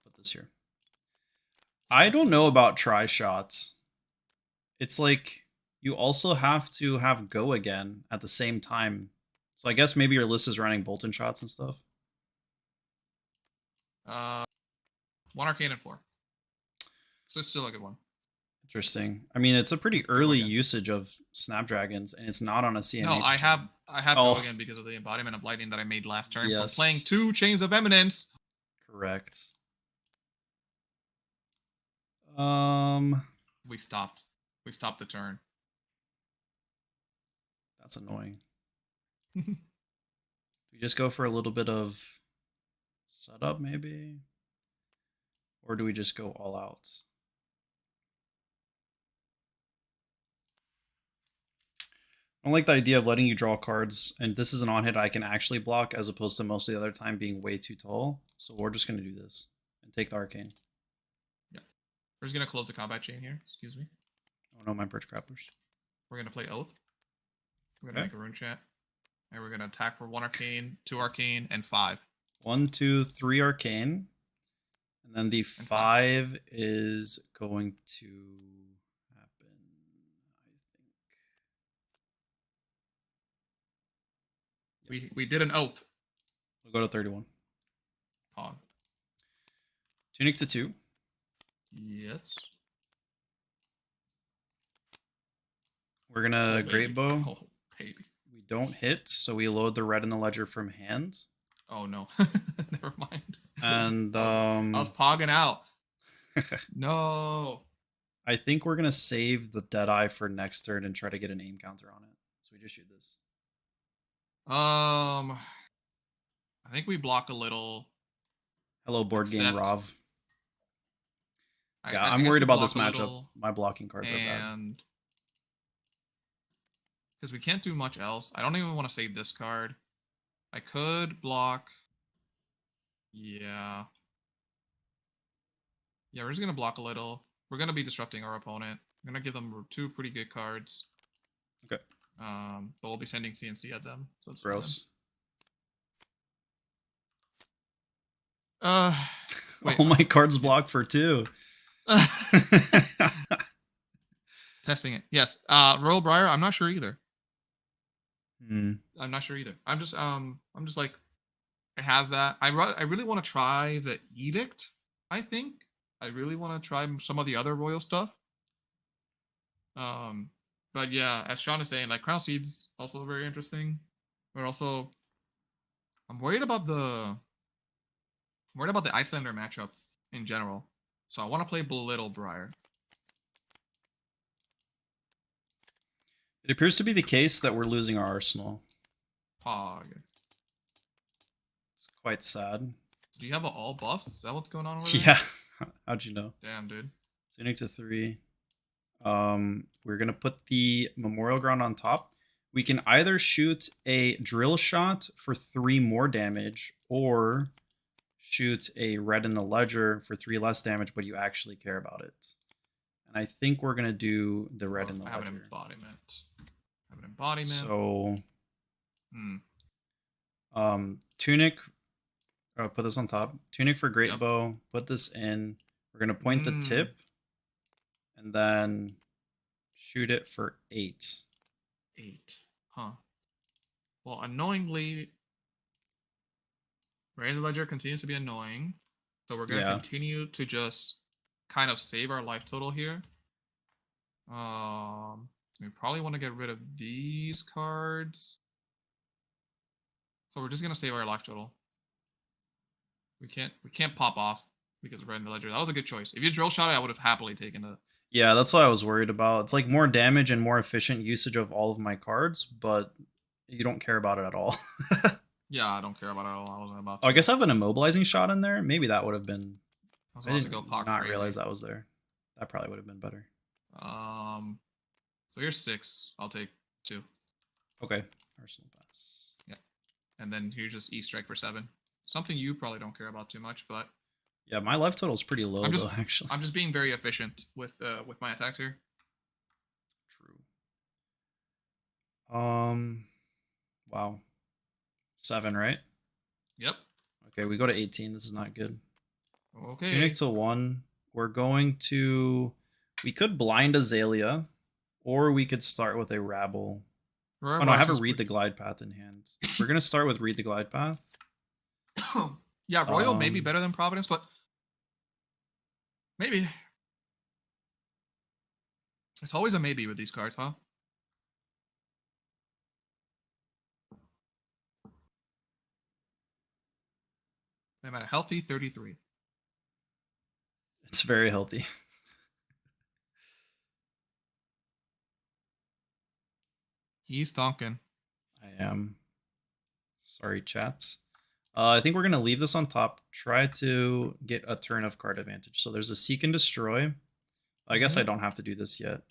Put this here. I don't know about try shots. It's like you also have to have go again at the same time. So I guess maybe your list is running Bolton shots and stuff. 1 arcane and 4. So it's still a good one. Interesting. I mean, it's a pretty early usage of Snapdragons, and it's not on a CMH. No, I have go again because of the embodiment of lightning that I made last turn from playing 2 Chains of Eminence. Correct. We stopped. We stopped the turn. That's annoying. We just go for a little bit of setup, maybe? Or do we just go all out? I don't like the idea of letting you draw cards, and this is an on-hit I can actually block, as opposed to most of the other time being way too tall. So we're just going to do this and take the Arcane. Yeah. We're just going to close the combat chain here. Excuse me. Oh no, my Birch Grapplers. We're going to play Oath. We're going to make a rune chat. And we're going to attack for 1 Arcane, 2 Arcane, and 5. 1, 2, 3 Arcane. And then the 5 is going to happen, I think. We did an Oath. We'll go to 31. Con. Tunic to 2. Yes. We're gonna Greatbow. Oh, baby. We don't hit, so we load the red in the ledger from hand. Oh no. Never mind. And I was pogging out. No. I think we're gonna save the Deadeye for next turn and try to get an aim counter on it. So we just shoot this. I think we block a little. Hello, board game Rav. Yeah, I'm worried about this matchup. My blocking cards are bad. Because we can't do much else. I don't even want to save this card. I could block. Yeah. Yeah, we're just going to block a little. We're going to be disrupting our opponent. I'm going to give them 2 pretty good cards. Okay. But we'll be sending CNC at them. So it's gross. Wait, all my cards block for 2. Testing it. Yes. Royal Briar, I'm not sure either. I'm not sure either. I'm just like, it has that. I really want to try the Edict, I think. I really want to try some of the other royal stuff. But yeah, as Sean is saying, like Crown Seed's also very interesting. But also, I'm worried about the Icelander matchup in general. So I want to play Belittle Briar. It appears to be the case that we're losing our arsenal. Pog. It's quite sad. Do you have all buffs? Is that what's going on over there? Yeah. How'd you know? Damn, dude. Tunic to 3. We're going to put the Memorial Ground on top. We can either shoot a drill shot for 3 more damage, or shoot a red in the ledger for 3 less damage, but you actually care about it. And I think we're going to do the red in the ledger. I have an embodiment. So, Tunic, put this on top. Tunic for Greatbow. Put this in. We're gonna point the tip, and then shoot it for 8. 8. Huh. Well, annoyingly, Ray in the Ledger continues to be annoying. So we're going to continue to just kind of save our life total here. We probably want to get rid of these cards. So we're just going to save our life total. We can't pop off because of Ray in the Ledger. That was a good choice. If you drill shot it, I would have happily taken it. Yeah, that's what I was worried about. It's like more damage and more efficient usage of all of my cards, but you don't care about it at all. Yeah, I don't care about it at all. I wasn't about to. Oh, I guess I have an immobilizing shot in there. Maybe that would have been. I didn't not realize that was there. That probably would have been better. So here's 6. I'll take 2. Okay. Arsenal pass. Yeah. And then here's just E-Strike for 7. Something you probably don't care about too much, but yeah, my life total is pretty low though, actually. I'm just being very efficient with my attacks here. True. Wow. 7, right? Yep. Okay, we go to 18. This is not good. Okay. Tunic to 1. We're going to. We could blind Azalea, or we could start with a Rabble. Oh no, I have a Read the Glide Path in hand. We're gonna start with Read the Glide Path. Yeah, Royal may be better than Providence, but maybe. It's always a maybe with these cards, huh? I'm at a healthy 33. It's very healthy. He's thonking. I am. Sorry, chat. I think we're going to leave this on top. Try to get a turn of card advantage. So there's a Seek and Destroy. I guess I don't have to do this yet.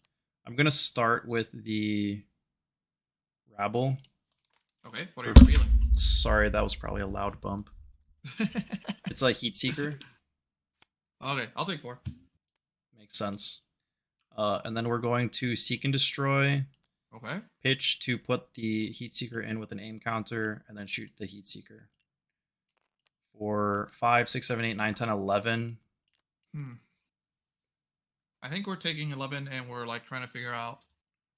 I'm going to start with the Rabble. Okay, what are you feeling? Sorry, that was probably a loud bump. It's a Heat Seeker. Okay, I'll take 4. Makes sense. And then we're going to Seek and Destroy. Okay. Pitch to put the Heat Seeker in with an aim counter, and then shoot the Heat Seeker. For 5, 6, 7, 8, 9, 10, 11. I think we're taking 11 and we're like trying to figure out,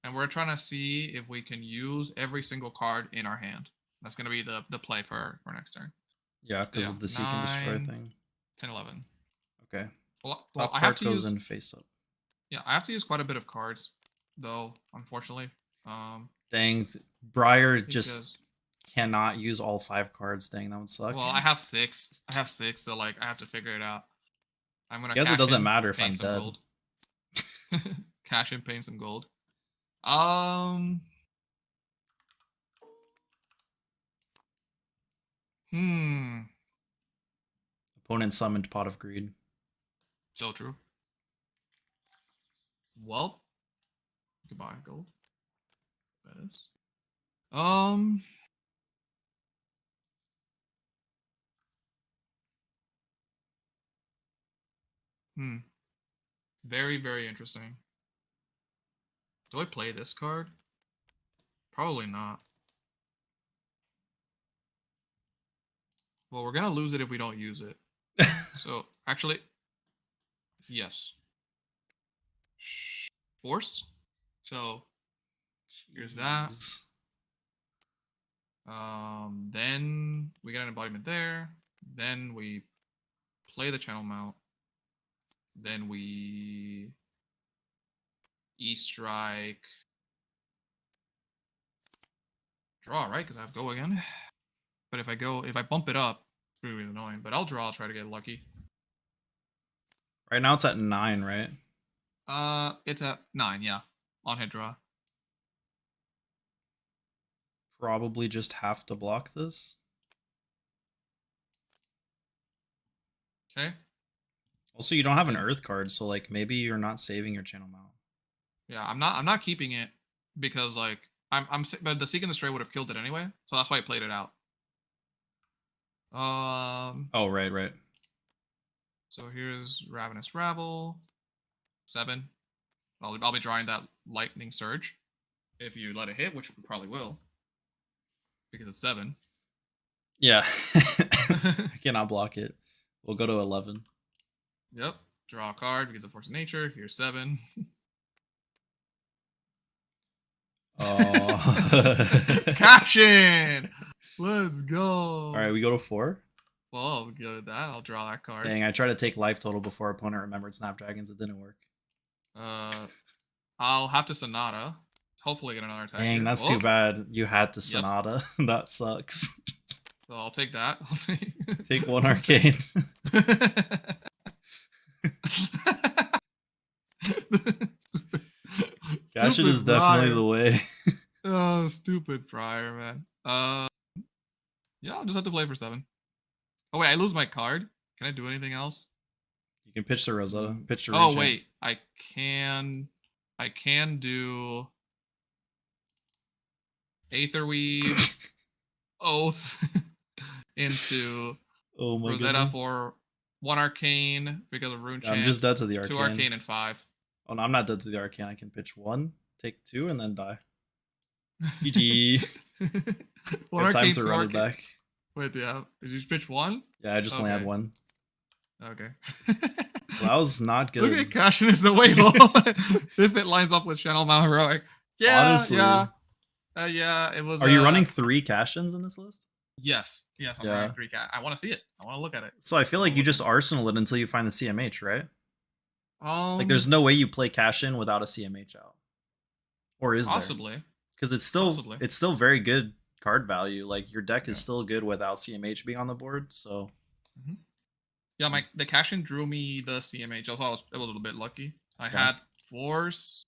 and we're trying to see if we can use every single card in our hand. That's going to be the play for next turn. Yeah, because of the Seek and Destroy thing. 10, 11. Okay. Well Top I have card to goes use in face up. Yeah, I have to use quite a bit of cards, though, unfortunately. Dang, Briar just cannot use all 5 cards. Dang, that would suck. Well, I have 6. So like I have to figure it out. I'm gonna. I guess it doesn't matter if I'm dead. Gold. Cash in, paying some gold. Opponent summoned Pot of Greed. So true. Well, goodbye, gold. Best. Very, very interesting. Do I play this card? Probably not. Well, we're gonna lose it if we don't use it. So, actually, yes. Force. So, here's that. Then we get an embodiment there. Then we play the channel mount. Then we E-Strike. Draw, right? Because I have go again. But if I bump it up, it's really annoying. But I'll draw, I'll try to get lucky. Right now it's at 9, right? It's at 9, yeah. On head draw. Probably just have to block this. Okay. Also, you don't have an Earth card, so like maybe you're not saving your channel mount. Yeah, I'm not keeping it because like but the Seek and Destroy would have killed it anyway, so that's why I played it out. Oh, right. So here's Ravenous Rabble. 7. I'll be drawing that Lightning Surge if you let it hit, which we probably will, because it's 7. Yeah. I cannot block it. We'll go to 11. Yep. Draw a card because of force of nature. Here's 7. Oh. Cash in! Let's go. All right, we go to 4. Well, good at that. I'll draw that card. Dang, I tried to take life total before opponent remembered Snapdragons. It didn't work. I'll have to Sonata. Hopefully get another attack. Dang, here. that's Oh, too bad. You had to Yep. Sonata. That sucks. So I'll take that. Take 1 arcane. Gashin is definitely the way. Oh, stupid Briar, man. Yeah, I'll just have to play for 7. Oh wait, I lose my card. Can I do anything else? You can pitch the Rosetta. Pitch the Oh Regen. wait, I can do Aetherweave, Oath into Oh my Rosetta goodness. for 1 arcane because of Rune Yeah, I'm Chant. just dead to the 2 arcane. arcane and 5. Oh no, I'm not dead to the arcane. I can pitch 1, take 2, and then die. GG. 1 Good time arcane, to 2 run it arcane. back. Wait, yeah. Did you pitch 1? Yeah, I just only had Okay. 1. Okay. Well, that was not good. Look at Cashin is the way low. If it lines up with Channel Mount Heroic. Yeah, Honestly. yeah. Yeah, it was. Are you running 3 Cashins in this list? Yes. Yes, I'm Yeah. running 3 cat. I want to see it. I want to look at it. So I feel like you just Arsenal it until you find the CMH, right? Like there's no way you play Cashin without a CMH out. Or is possibly. Because it's still very good card value. Like your deck is still good without CMH being on the board. So Yeah, the Cashin drew me the CMH. I was a little bit lucky. I had Force.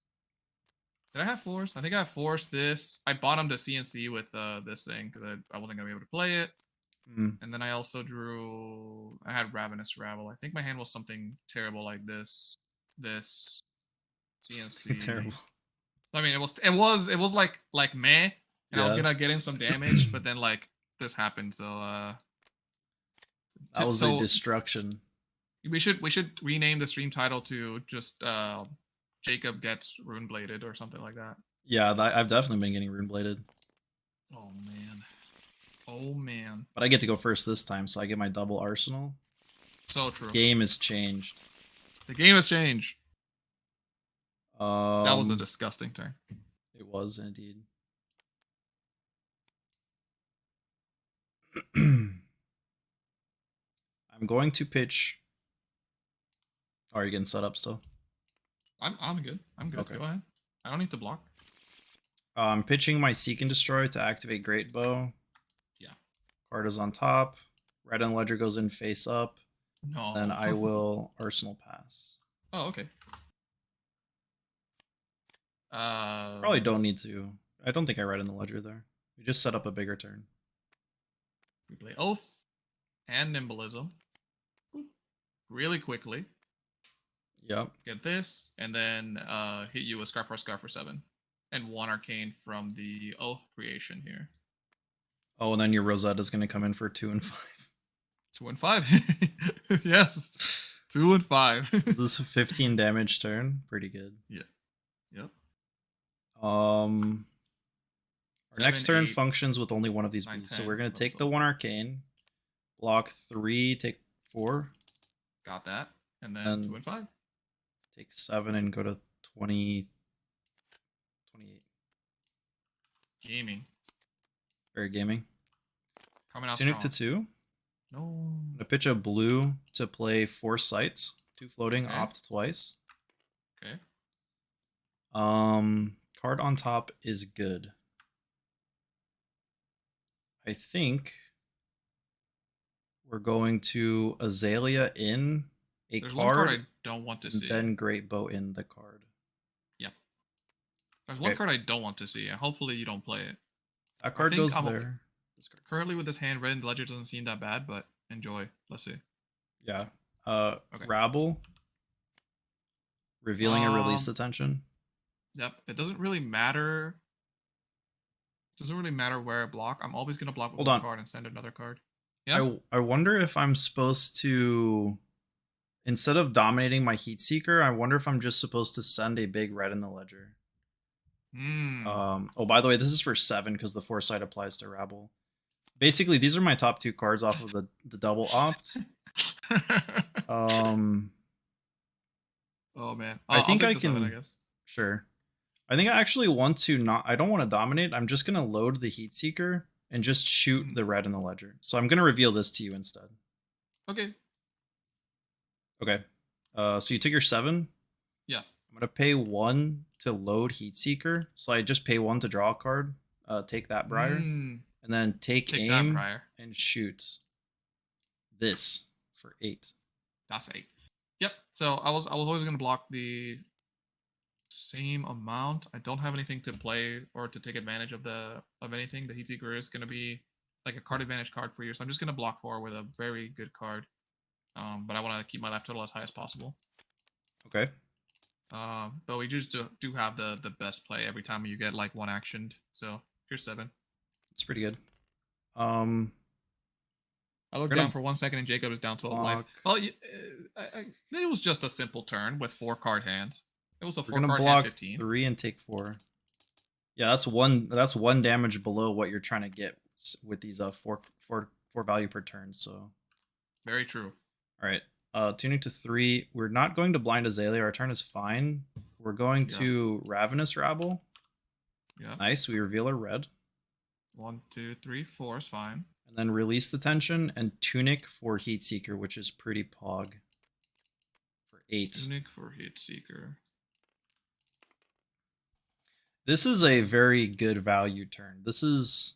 Did I have Force? I think I have Force. This I bottomed a CNC with this thing because I wasn't gonna be able to play it. And then I also drew. I had Ravenous Rabble. I think my hand was something terrible like this. This CNC. terrible. I mean, it was like meh, and I was gonna get in some damage, but then like this happened. So that was a destruction. We should rename the stream title to just Jacob gets rune bladed or something like that. Yeah, I've definitely been getting rune bladed. Oh man. Oh man. But I get to go first this time, so I get my double arsenal. So true. Game has changed. The game has changed. That That was a disgusting turn. It was indeed. I'm going to pitch. Oh, are you getting set up still? I'm good. I'm good. Okay. Go ahead. I don't need to block. I'm pitching my Seek and Destroy to activate Greatbow. Yeah. Card is on top. Red and Ledger goes in face up. No. Then I will Arsenal pass. Oh, okay. Probably don't need to. I don't think I read in the Ledger there. We just set up a bigger turn. We play Oath and Nimblism. Really quickly. Yep. Get this, and then hit you with Scar for 7. And 1 arcane from the Oath creation here. Oh, and then your Rosetta's going to come in for 2 and 5. 2 and 5. Yes. 2 and 5. Is this a 15 damage turn? Pretty good. Yeah. Yep. Our next turn 8, functions with only one of these 9, beats. So 10, we're going to take the 12. 1 arcane, block 3, take 4, Got that. And then 2 and 5. take 7 and go to 20, 28. Gaming. Very gaming. Coming out Tunic strong. to 2. No. I'm going to pitch a blue to play 4 sights. 2 floating, Okay. opt twice. Okay. Card on top is good. I think we're going to Azalea in a There's card. one card I don't want to see. Then Greatbow in the card. Yep. There's one card I don't want to see, and hopefully you don't play it. That card think goes I'm there. This card. Currently with this hand, Red and Ledger doesn't seem that bad, but enjoy. Let's see. Yeah. Rabble. Revealing a release attention. Yep. It doesn't really matter. Doesn't really matter where I block. I'm always gonna block with one card and send another card. Yeah. I wonder if I'm supposed to, instead of dominating my Heat Seeker, I wonder if I'm just supposed to send a big red in the ledger. Hmm. Oh, by the way, this is for 7 because the foresight applies to Rabble. Basically, these are my top 2 cards off of the double opt. Oh man, I I'll think take I the 7, I can. guess. Sure. I think I actually want to not. I don't want to dominate. I'm just gonna load the Heat Seeker and just shoot Mhm. the red in the ledger. So I'm gonna reveal this to you instead. Okay. Okay. So you took your 7. Yeah. I'm gonna pay 1 to load Heat Seeker. So I just pay 1 to draw a card. Take that Briar, Mm, and then take take that, aim Briar. and shoot this for 8. That's 8. Yep. So I was always gonna block the same amount. I don't have anything to play or to take advantage of anything. The Heat Seeker is gonna be like a card advantage card for you, so I'm just gonna block 4 with a very good card. But I want to keep my life total as high as possible. Okay. But we just do have the best play every time you get like 1 actioned. So here's 7. It's pretty good. I looked down for 1 second and Jacob is down 12 life. Well, it was just a simple turn with 4 card hands. It was a 4 card hand 15. 3 and take 4. Yeah, that's one damage below what you're trying to get with these 4 value per turn. So very true. All right. Tuning to 3. We're not going to blind Azalea. Our turn is fine. We're going to Ravenous Rabble. Yeah. Nice. We reveal a red. 1, 2, 3, 4 is fine. And then release the tension and Tunic for Heat Seeker, which is pretty pog. For 8. Tunic for Heat Seeker. This is a very good value turn. This is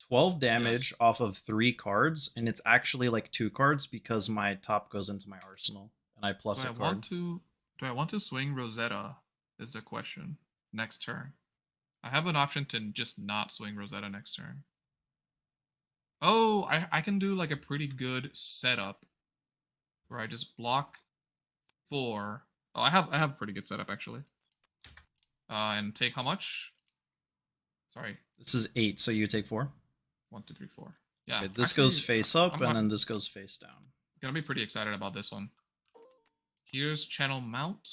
12 damage off of 3 cards, and it's actually like 2 cards because my top goes into my arsenal, and I plus a card. Do I want to swing Rosetta? Is the question. Next turn. I have an option to just not swing Rosetta next turn. Oh, I can do like a pretty good setup where I just block 4. Oh, I have a pretty good setup actually. And take how much? Sorry. This is 8, so you take 4. 1, 2, 3, 4. Yeah. Okay, this goes face up, and then this goes face down. Gonna be pretty excited about this one. Here's Channel Mount.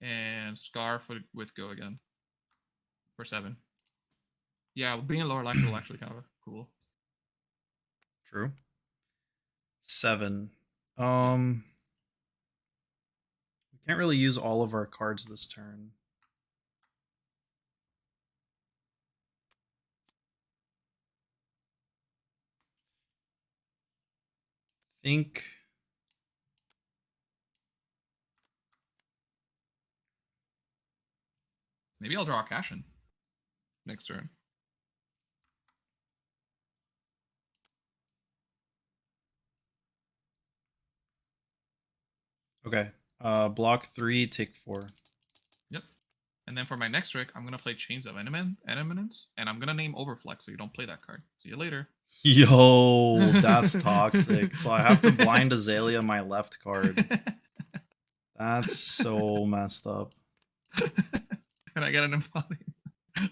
And Scarf with Go again. For 7. Yeah, being a lower life will actually kind of cool. True. 7. We can't really use all of our cards this turn. Think maybe I'll draw a cash in next turn. Okay. Block 3, take 4. Yep. And then for my next trick, I'm gonna play Chains of Eminence, and I'm gonna name Overflex so you don't play that card. See you later. Yo, that's toxic. So I have to blind Azalea my left card. That's so messed up. And I get an embody.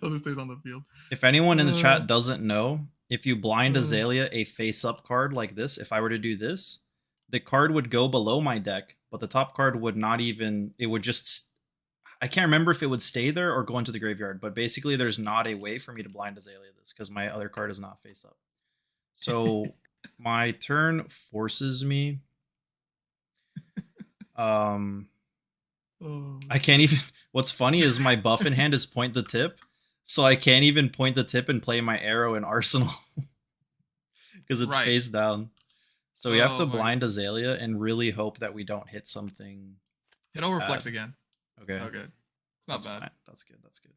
Oh, this stays on the field. If anyone in the chat doesn't know, if you blind Azalea a face-up card like this, if I were to do this, the card would go below my deck, but the top card would not even... It would just... I can't remember if it would stay there or go into the graveyard, but basically there's not a way for me to blind Azalea this because my other card is not face-up. So my turn forces me... I can't even... What's funny is my buff in hand is point the tip, so I can't even point the tip and play my arrow in Arsenal because it's face down. So we have to blind Azalea and really hope that we don't hit something. Hit Overflex again. Okay. Okay. It's not bad. Fine. That's good. That's good.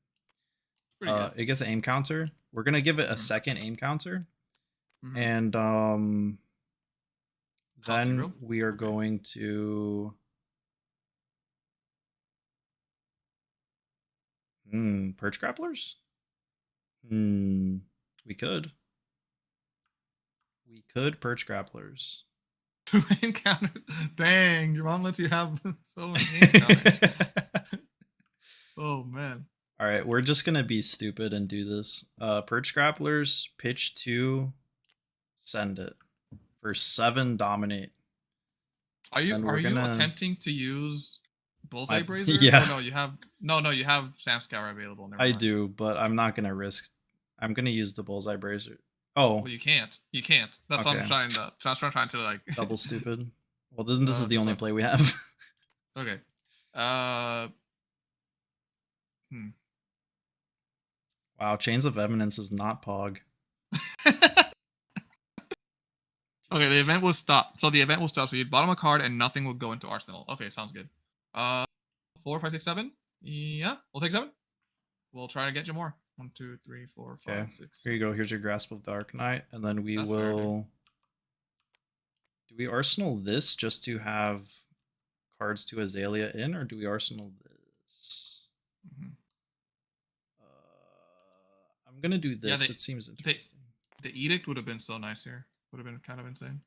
Pretty good. It gets an aim counter. We're gonna give it a second aim counter, and then we are going to. Perch grapplers? We could. We could perch grapplers. 2 encounters. Dang, your mom lets you have so many encounters. Oh man. All right, we're just gonna be stupid and do this. Perch grapplers, pitch 2, send it for 7. Dominate. Are you attempting to use Bullseye Brazier? Yeah. Oh, no, you have Sam Scour available. I do, but I'm not gonna risk. I'm gonna use the Bullseye Brazier. Oh, Well, you can't. You can't. That's what I'm okay. trying to. That's what I'm trying to like. Double stupid. Well, then this is the only Sorry. play we have. Okay. Uh. Hmm. Wow, Chains of Eminence is not Pog. Okay, the Jeez. event will stop. So the event will stop. So you bottom a card and nothing will go into Arsenal. Okay, sounds good. 4, 5, 6, 7. Yeah, we'll take 7. We'll try to get you more. 1, 2, 3, 4, 5, Okay, 6. here you go. Here's your Grasp of the Arcanite, and then we That's fair, dude. will. Do we Arsenal this just to have cards to Azalea in, or do we Arsenal this? Mhm. I'm gonna do Yeah, this. It seems interesting. The edict would have been so nice here. Would have been kind of insane.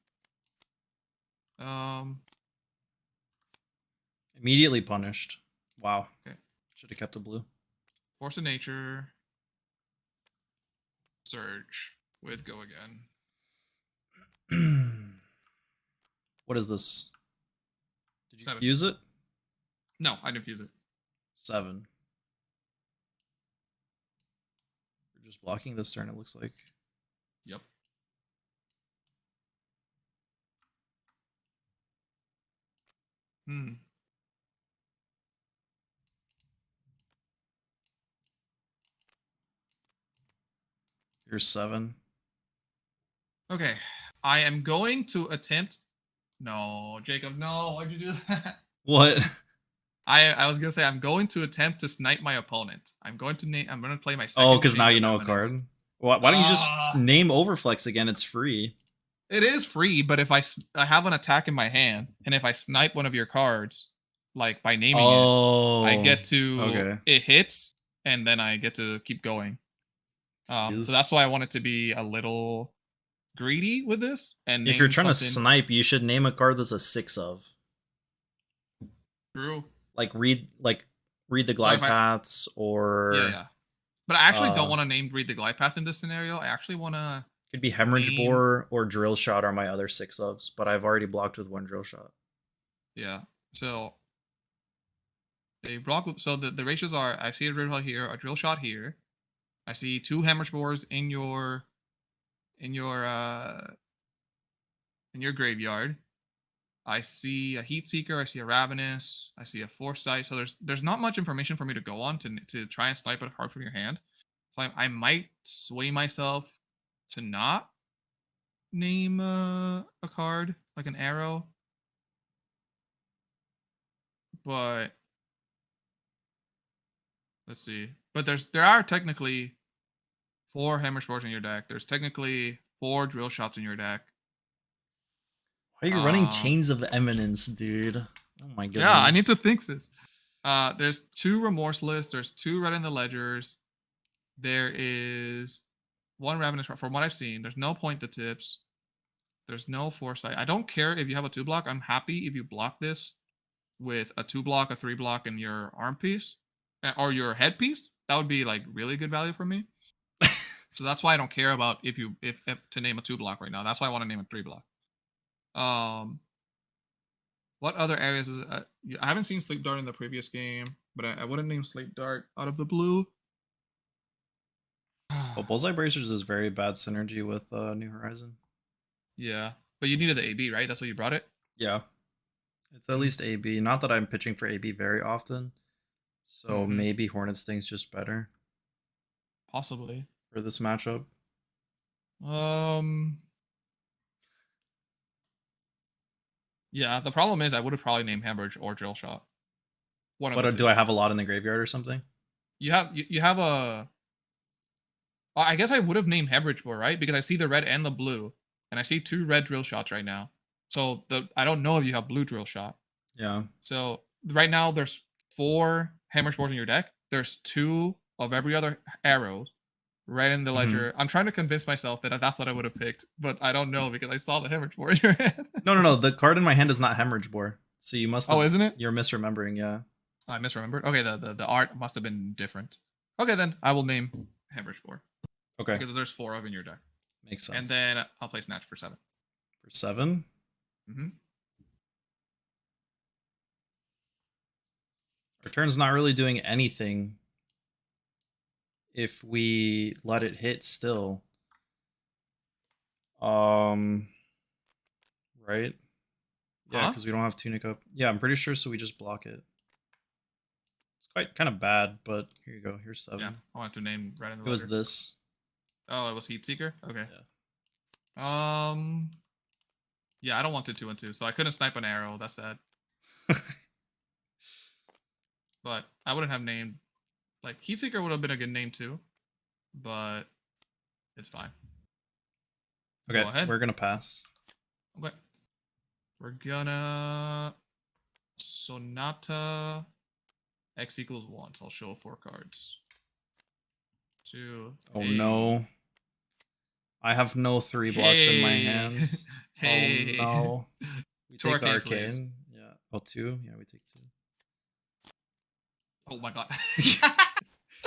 Immediately punished. Wow. Okay. Should have kept the blue. Force of Nature. Surge with Go Again. What is this? Did you 7. fuse it? No, I didn't fuse it. 7. We're just blocking this turn, it looks like. Yep. Hmm. Here's 7. Okay. I am going to attempt. No, Jacob, no. Why'd you do that? What? I was gonna say I'm going to attempt to snipe my opponent. I'm going to play my second. Oh, because now Chains you of know a Eminence. card. Why don't you just Ah. name Overflex again? It's free. It is free, but if I have an attack in my hand, and if I snipe one of your cards, like by naming it, I get to okay. it hits, and then I get to keep going. So that's why I want it to be a little greedy with this. And if you're trying to something snipe, you should name a card that's a 6 of. true. Like read the glide paths or Yeah. But I actually don't want to name read the glide path in this scenario. I actually want to. Could be Hemorrhage Bore or Drill Shot are my other 6 ofs, but I've already blocked with 1 Drill Shot. Yeah. So they block. So the ratios are: I see a drill shot here, a drill shot here. I see 2 Hemorrhage Bores in your graveyard. I see a Heat Seeker. I see a Ravenous. I see a Foresight. So there's not much information for me to go on to try and snipe a card from your hand. So I might sway myself to not name a card like an arrow. But let's see. But there are technically 4 Hemorrhage Bores in your deck. There's technically 4 Drill Shots in your deck. Why are you running Chains of Eminence, dude? Oh my goodness. Yeah, I need to think this. There's 2 Remorseless. There's 2 Red in the Ledgers. There is 1 Ravenous. From what I've seen, there's no Point the Tips. There's no Foresight. I don't care if you have a 2 block. I'm happy if you block this with a 2 block, a 3 block, and your arm piece or your head piece. That would be like really good value for me. So that's why I don't care about if to name a 2 block right now. That's why I want to name a 3 block. What other areas is it? I haven't seen Sleep Dart in the previous game, but I wouldn't name Sleep Dart out of the blue. Well, Bullseye Bracers is very bad synergy with New Horizon. Yeah, but you needed the AB, right? That's what you brought it? Yeah. It's at least AB. Not that I'm pitching for AB very often. So maybe Hornet Sting's just better. Possibly. For this matchup. Yeah, the problem is I would have probably named Hemorrhage or Drill Shot. What do I have a lot in the graveyard or something? You have a. I guess I would have named Hemorrhage Bore, right? Because I see the red and the blue, and I see 2 red Drill Shots right now. So I don't know if you have blue Drill Shot. Yeah. So right now there's 4 Hemorrhage Bores in your deck. There's 2 of every other arrow right in the ledger. I'm trying to convince myself that that's what I would have picked, but I don't know because I saw the Hemorrhage Bore in your head. No. The card in my hand is not Hemorrhage Bore. So you must have. Oh, isn't it? You're misremembering, yeah. I misremembered. Okay, the art must have been different. Okay, then I will name Hemorrhage Bore. Okay. Because there's 4 of in your deck. Makes sense. And then I'll play Snatch for 7. For 7? Our turn's not really doing anything if we let it hit still. Right? Yeah, Huh? because we don't have tunic up. Yeah, I'm pretty sure. So we just block it. It's quite kind of bad, but here you go. Here's 7. Yeah, I wanted to name right in the It was letter. this. Oh, it was Heat Seeker. Okay. Yeah. Yeah, I don't want to 2 and 2, so I couldn't snipe an arrow. That's sad. But I wouldn't have named like Heat Seeker would have been a good name too, but it's fine. Okay, Go ahead. we're gonna pass. Okay. We're gonna Sonata X equals 1. So I'll show 4 cards. 2. Oh hey. no. I have no 3 blocks in my hands. Hey. Oh no. We Two take arcane, arcane. please. Yeah. Oh, 2? Yeah, we take 2. Oh my god.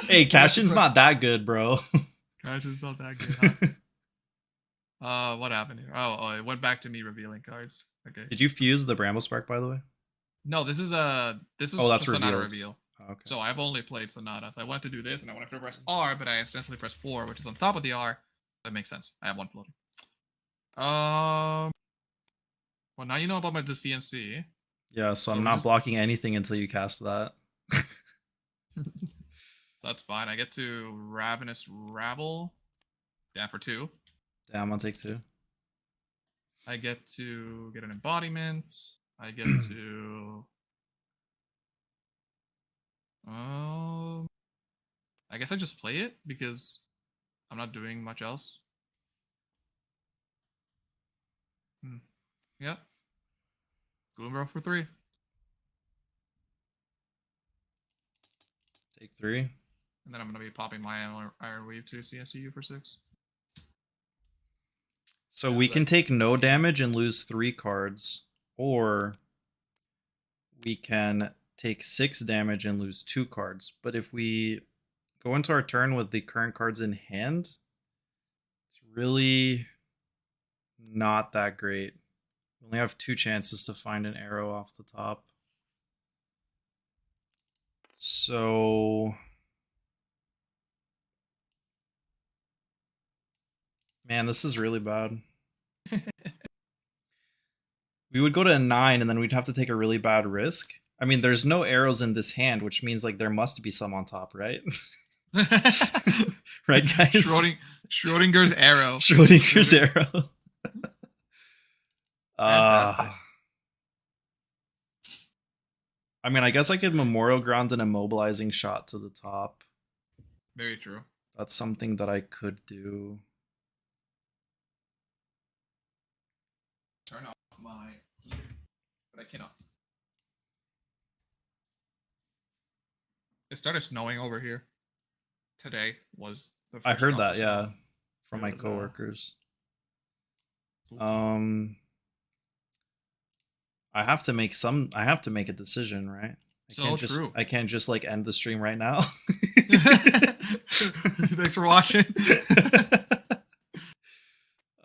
Hey, Cashin's not that good, bro. Cashin's not that good, huh? What happened here? Oh, it went back to me revealing cards. Okay. Did you fuse the Bramble Spark, by the way? No, this is Oh, that's Sonata revealed. reveal. Oh, okay. So I've only played Sonata. So I wanted to do this and I wanted to press R, but I accidentally pressed 4, which is on top of the R. That makes sense. I have 1 floating. Well, now you know about the CNC. Yeah, so I'm not blocking anything until you cast that. That's fine. I get to Ravenous Rabble. Down for 2. Damn, I'll take 2. I get to get an embodiment. I get to I guess I just play it because I'm not doing much else. Yeah. Gloombarrow for 3. Take 3. And then I'm gonna be popping my Iron Weave to CSU for 6. So we can take no damage and lose 3 cards, or we can take 6 damage and lose 2 cards. But if we go into our turn with the current cards in hand, it's really not that great. We only have 2 chances to find an arrow off the top. So man, this is really bad. We would go to a 9 and then we'd have to take a really bad risk. I mean, there's no arrows in this hand, which means like there must be some on top, right? Right, guys? Schrodinger's arrow. Schrodinger's arrow. Fantastic. I mean, I guess I could Memorial Ground an immobilizing shot to the top. Very true. That's something that I could do. Turn off my heater, but I cannot. It started snowing over here. Today was the first I heard that, snow. yeah, from my coworkers. I have to make a decision, right? I can't just like end the stream right now. Thanks for watching.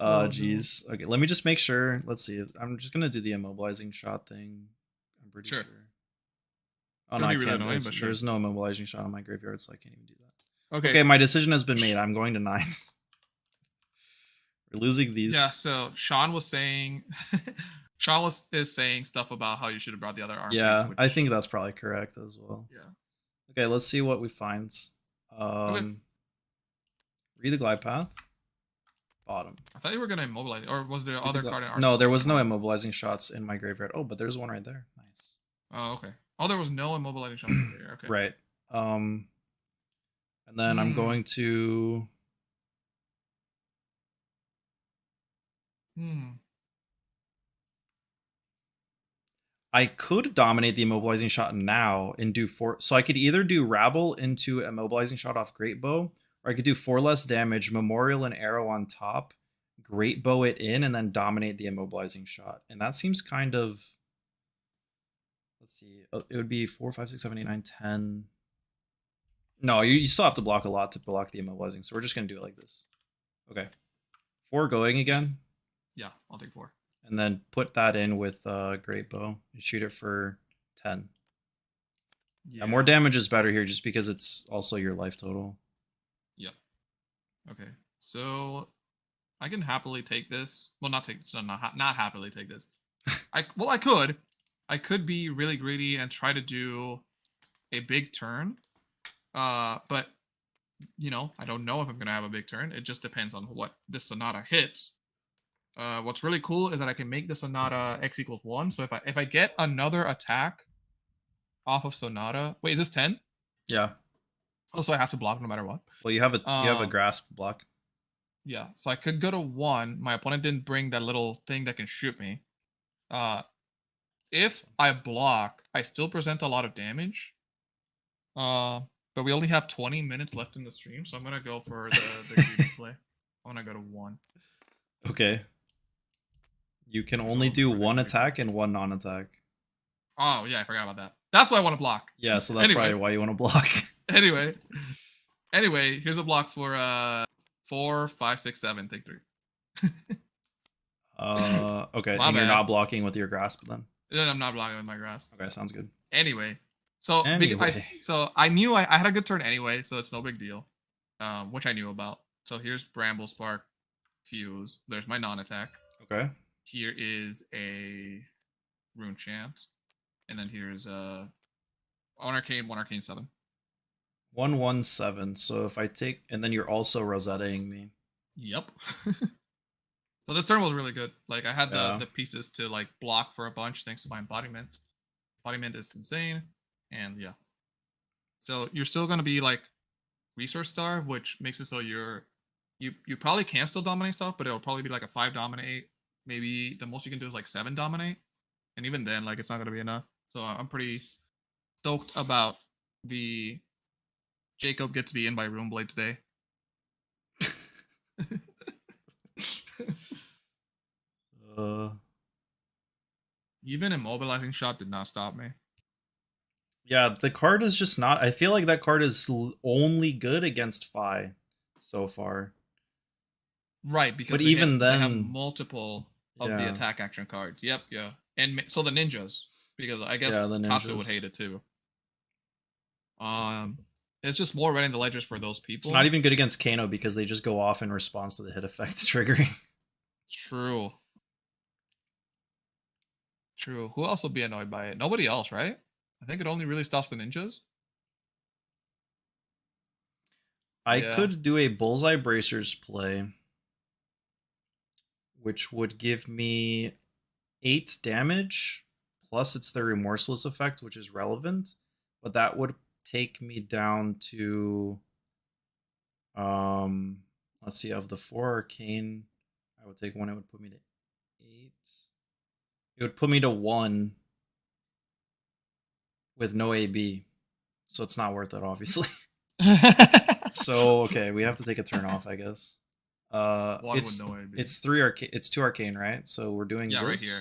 Oh, jeez. Okay, let me just make sure. Let's see. I'm just gonna do the immobilizing shot thing. I'm pretty sure. Oh no, I can't. Really annoying, there's no immobilizing shot on my graveyard, so I can't even do that. Okay, my decision has been made. I'm going to 9. We're losing these. Yeah. So Sean was saying, is saying stuff about how you should have brought the other armies. Yeah, I think that's probably correct as well. Yeah. Okay, let's see what we find. Read the glide path. Bottom. I thought you were gonna immobilize, or was there other card in our? No, there was no immobilizing shots in my graveyard. Oh, but there's one right there. Nice. Oh, okay. Oh, there was no immobilizing shots over here. Okay. Right. And then I'm going to. I could dominate the immobilizing shot now and do 4. So I could either do Rabble into immobilizing shot off Greatbow, or I could do 4 less damage, Memorial and Arrow on top, Greatbow it in, and then dominate the immobilizing shot. And that seems kind of. Let's see. It would be 4, 5, 6, 7, 8, 9, 10. No, you still have to block a lot to block the immobilizing. So we're just going to do it like this. Okay. 4 going again. Yeah, I'll take 4. And then put that in with Greatbow and shoot it for 10. Yeah, more damage is better here just because it's also your life total. Yep. Okay. So I can happily take this. Well, not take so not happily take this. I could. I could be really greedy and try to do a big turn. But you know, I don't know if I'm gonna have a big turn. It just depends on what this Sonata hits. What's really cool is that I can make the Sonata X equals 1. So if I get another attack off of Sonata, wait, is this 10? Yeah. Also, I have to block no matter what. Well, you have a grasp block. Yeah, so I could go to 1. My opponent didn't bring that little thing that can shoot me. If I block, I still present a lot of damage. But we only have 20 minutes left in the stream, so I'm gonna go for the greedy play. I'm gonna go to 1. Okay. You can only do one attack and one non-attack. Oh yeah, I forgot about that. That's why I want to block. Yeah, so that's probably why you want to block. Anyway, here's a block for 4, 5, 6, 7. Take 3. Okay, My and you're bad. not blocking with your grasp then? Then I'm not blocking with my grasp. Okay, sounds good. Anyway, so I knew I had a good turn anyway, so it's no big deal. Which I knew about. So here's Bramble Spark, Fuse. There's my non-attack. Okay. Here is a Rune Chant, and then here's one Arcane 7. 117. So if I take, and then you're also Rosettaing me. Yep. So this turn was really good. Like I had the pieces to like block for a bunch thanks to my embodiment. Embodiment is insane, and yeah. So you're still gonna be like resource starved, which makes it so you probably can still dominate stuff, but it'll probably be like a 5 dominate. Maybe the most you can do is like 7 dominate, and even then, like it's not gonna be enough. So I'm pretty stoked about the Jacob gets me in by Runeblade today. Even immobilizing shot did not stop me. Yeah, the card is just not. I feel like that card is only good against Fi so far. Right, because but even then, they have multiple of the attack action cards. Yep, yeah, and so the ninjas, because I guess Katsu would hate it too. It's just more running the ledgers for those people. It's not even good against Kano because they just go off in response to the hit effect triggering. True. Who else will be annoyed by it? Nobody else, right? I think it only really stops the ninjas. I could do a Bullseye Bracers play, which would give me 8 damage, plus it's the Remorseless effect, which is relevant, but that would take me down to, let's see, of the 4 Arcane, I would take 1, it would put me to 8. It would put me to 1 with no AB, so it's not worth it, obviously. So okay, we have to take a turn off, I guess. It's 3 arcane. It's 2 arcane, right? So we're doing this right here.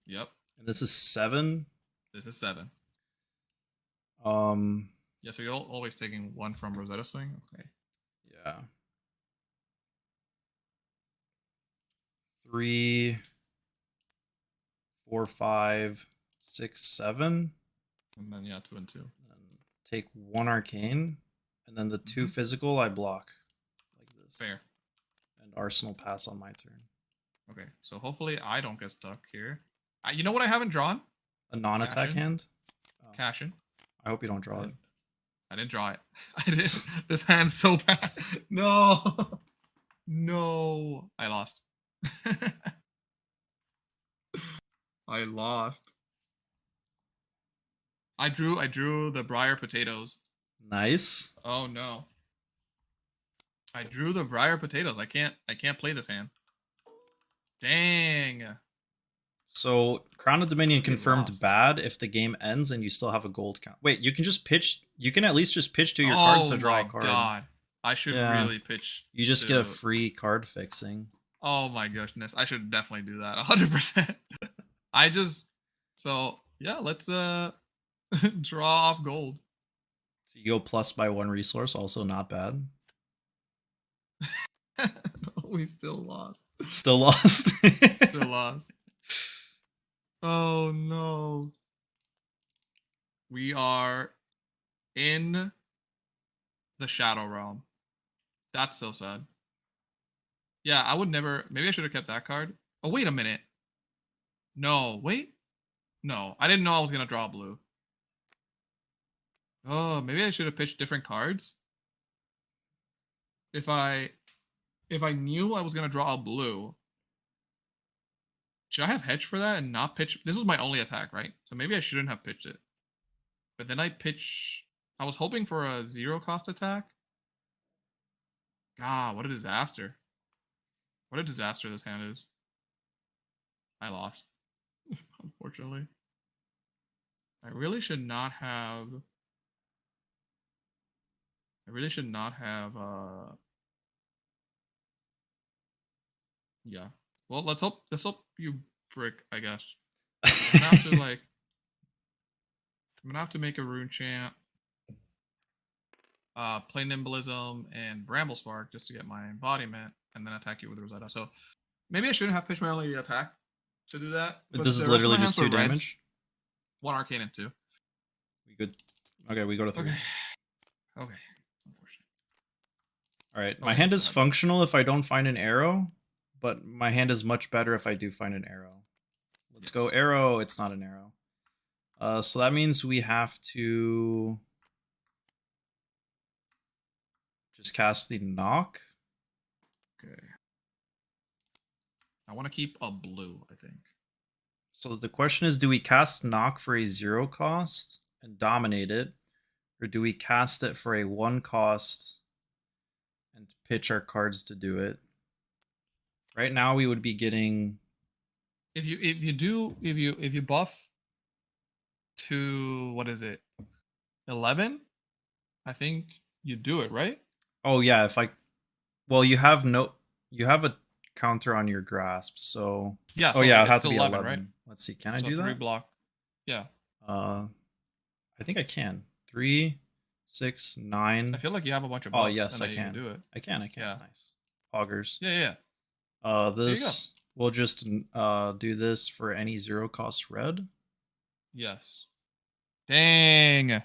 Yep. And this is 7. This is 7. Yeah, so you're always taking 1 from Rosetta Swing. Okay. Yeah. 3, 4, 5, 6, 7. And then 2 and 2. And take 1 arcane, and then the 2 physical I block like this. Fair. And Arsenal pass on my turn. Okay, so hopefully I don't get stuck here. You know what I haven't drawn? A non-attack hand. Cash in. I hope you don't draw it. I didn't draw it. I did. This hand's so bad. No. No. I lost. I lost. I drew the Briar potatoes. Nice. Oh no. I drew the Briar potatoes. I can't play this hand. Dang. So Crown of Dominion confirmed bad if the game ends and you still have a gold count. Wait, you can just pitch. You can at least just pitch to your cards to draw a card. Oh my god, I should really pitch. You just get a free card fixing. Oh my goodness, I should definitely do that. 100%. I just let's draw off gold. So you go plus by 1 resource, also not bad. We still lost. Still lost. Still lost. Oh no. We are in the Shadow Realm. That's so sad. Yeah, I would never. Maybe I should have kept that card. Oh, wait a minute. No, wait. No, I didn't know I was gonna draw a blue. Oh, maybe I should have pitched different cards. If I knew I was gonna draw a blue, should I have hedged for that and not pitch? This was my only attack, right? So maybe I shouldn't have pitched it. But then I pitch. I was hoping for a 0 cost attack. God, what a disaster! What a disaster this hand is. I lost, unfortunately. I really should not have. I really should not have. Yeah. Well, let's hope. Let's hope you brick. I guess I'm gonna have to like. I'm gonna have to make a rune chant. Play Nimblism and Bramble Spark just to get my embodiment, and then attack you with Rosetta. So maybe I shouldn't have pitched my only attack to do that. But this is literally just 2 damage. 1 arcane and 2. We good. Okay, we go to 3. Okay. Okay. Unfortunate. All right, my hand is functional if I don't find an arrow, but my hand is much better if I do find an arrow. Let's go arrow. It's not an arrow. So that means we have to just cast the knock. Okay. I want to keep a blue, I think. So the question is, do we cast knock for a 0 cost and dominate it, or do we cast it for a 1 cost and pitch our cards to do it? Right now we would be getting, if you buff to, what is it, 11, I think you do it, right? oh yeah, if I, well, you have a counter on your grasp, so Yeah. oh So yeah, like it has to be 11, 11. right? Let's see, can I So do 3 that? block. Yeah. I think I can. 3, 6, 9. I feel like you have a bunch of Oh buffs. yes, and I then can. You do it. I can. Yeah. Nice. Augers. Yeah. This we'll just do this for any 0 cost red. Yes. Dang.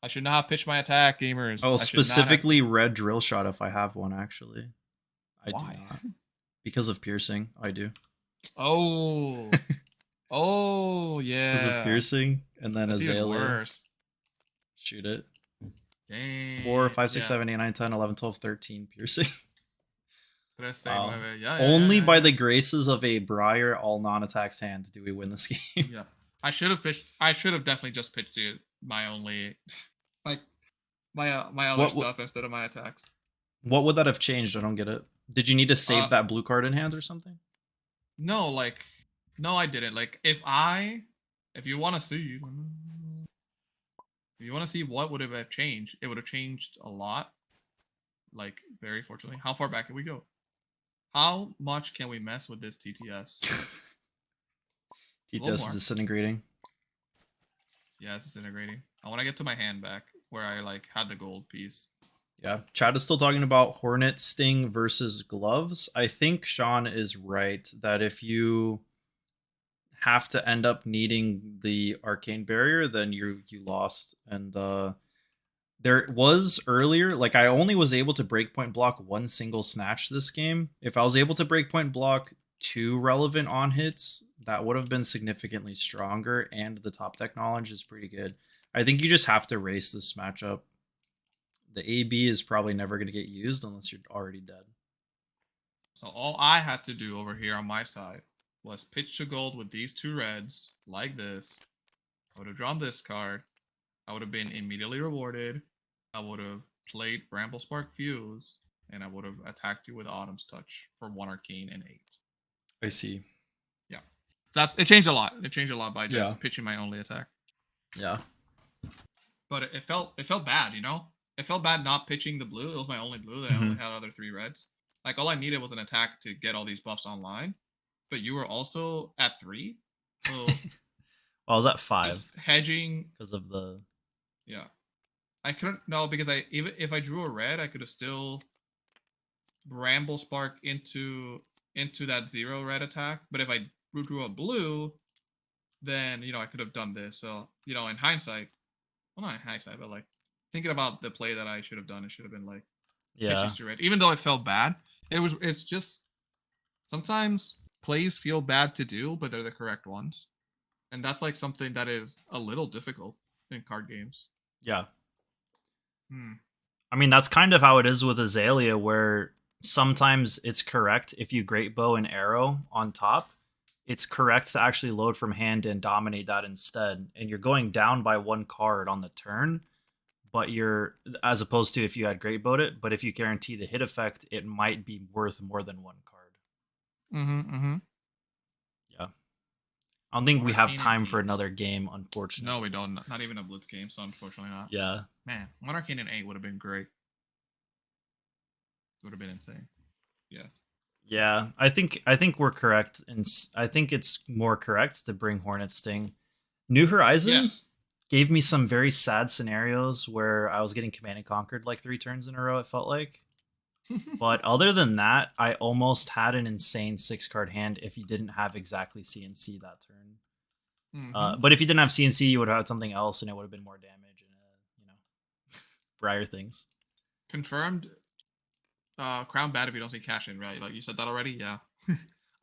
I should not have pitched my attack, gamers. Oh, I specifically red drill shot if I have one, actually. I Why? do not. Because of piercing, I do. Oh. Oh, yeah. Because of piercing, and then That's even Azalea. worse. Shoot it. Dang. 4, 5, 6, 7, 8, 9, 10, 11, 12, 13 piercing. Wow. Only by the graces of a Briar all non-attacks hand do we win this game. Yeah. I should have definitely just pitched you my only, like, my other stuff instead of my attacks. What would that have changed? I don't get it. Did you need to save that blue card in hand or something? No, no, I didn't. Like, if you want to see, what would have changed, it would have changed a lot. Like, very fortunately. How far back can we go? How much can we mess with this TTS? TTS is disintegrating. Yeah, it's disintegrating. I want to get to my hand back where I had the gold piece. Yeah, Chad is still talking about Hornet Sting versus gloves. I think Sean is right that if you have to end up needing the arcane barrier, then you lost. And there was earlier, like, I only was able to breakpoint block 1 single snatch this game. If I was able to breakpoint block 2 relevant on hits, that would have been significantly stronger, and the top deck knowledge is pretty good. I think you just have to race this matchup. The AB is probably never going to get used unless you're already dead. So all I had to do over here on my side was pitch to gold with these 2 reds, like this. I would have drawn this card. I would have been immediately rewarded. I would have played Bramble Spark Fuse, and I would have attacked you with Autumn's Touch for 1 arcane and 8. I see. Yeah. It changed a lot. It changed a lot by just pitching my only attack. Yeah. But it felt bad, you know? It felt bad not pitching the blue. It was my only blue that I only had other 3 reds. Like, all I needed was an attack to get all these buffs online. But you were also at 3. So well, I was at 5. Just hedging. Because of the... Yeah. I couldn't... No, because even if I drew a red, I could have still Bramble Spark into that 0 red attack. But if I drew a blue, then, I could have done this. So, in hindsight... Well, not in hindsight, but, thinking about the play that I should have done, it should have been, Yeah. pitches to red. Even though it felt bad, it's just sometimes plays feel bad to do, but they're the correct ones. And that's like something that is a little difficult in card games. Yeah. Hmm. I mean, that's kind of how it is with Azalea, where sometimes it's correct if you Greatbow and Arrow on top. It's correct to actually load from hand and dominate that instead. And you're going down by one card on the turn, but you're, as opposed to if you had Greatbowed it, but if you guarantee the hit effect, it might be worth more than one card. Mm-hmm. Yeah. I don't think we have Arcane time and for 8. another game, unfortunately. No, we don't. Not even a Blitz game, so unfortunately not. Yeah. Man, one Arcane and 8 would have been great. Would have been insane. Yeah. Yeah, I think we're correct, and I think it's more correct to bring Hornet Sting. New Horizons Yes. gave me some very sad scenarios where I was getting Command and Conquered like 3 turns in a row. It felt like, but other than that, I almost had an insane 6-card hand if you didn't have exactly CNC that turn. Mm-hmm. But if you didn't have CNC, you would have had something else, and it would have been more damage and Briar things. Confirmed. Crown bad if you don't see cash in, right? Like you said that already. Yeah.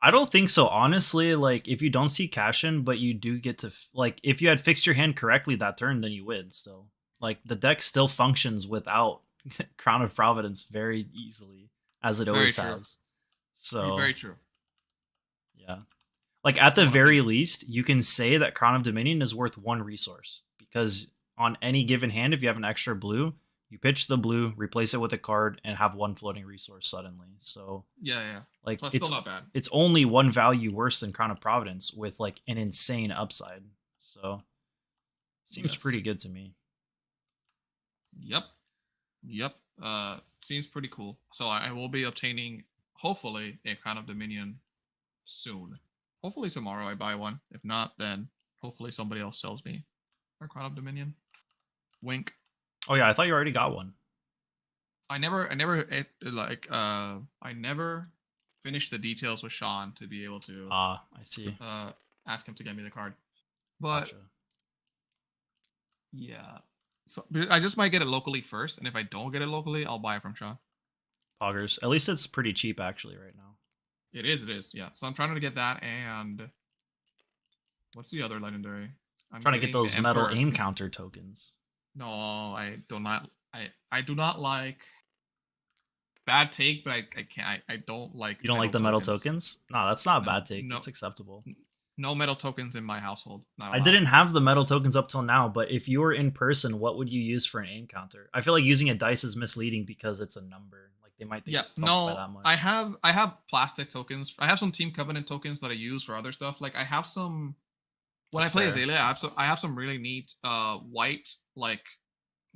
I don't think so, honestly. Like, if you don't see cash in, but you do get to like, if you had fixed your hand correctly that turn, then you win. Still, like, the deck still functions without Crown of Providence very easily, as it always has. So very true. Yeah, like at the very least, you can say that Crown of Dominion is worth 1 resource, because on any given hand, if you have an extra blue, you pitch the blue, replace it with a card, and have 1 floating resource suddenly. So yeah, like so it's still not bad. It's only 1 value worse than Crown of Providence with like an insane upside. So seems pretty good to me. Yep. Seems pretty cool. So I will be obtaining hopefully a Crown of Dominion soon. Hopefully tomorrow I buy one. If not, then hopefully somebody else sells me a Crown of Dominion. Wink. Oh yeah, I thought you already got one. I never finished the details with Sean to be able to I see. Ask him to get me the card. But Gotcha. Yeah. So I just might get it locally first, and if I don't get it locally, I'll buy it from Sean. Poggers. At least it's pretty cheap actually right now. It is, yeah. So I'm trying to get that, and what's the other legendary? I'm trying to get those metal aim counter tokens. No, I do not. I do not like. Bad take, but I can't. I don't like. You don't like the metal tokens? No, that's not a bad take. No, it's acceptable. No metal tokens in my household. I didn't have the metal tokens up till now, but if you were in person, what would you use for an aim counter? I feel like using a dice is misleading because it's a number. Like they might think by that much. I have plastic tokens. I have some Team Covenant tokens that I use for other stuff. Like I have some. When I play Azalea, I have some really neat white like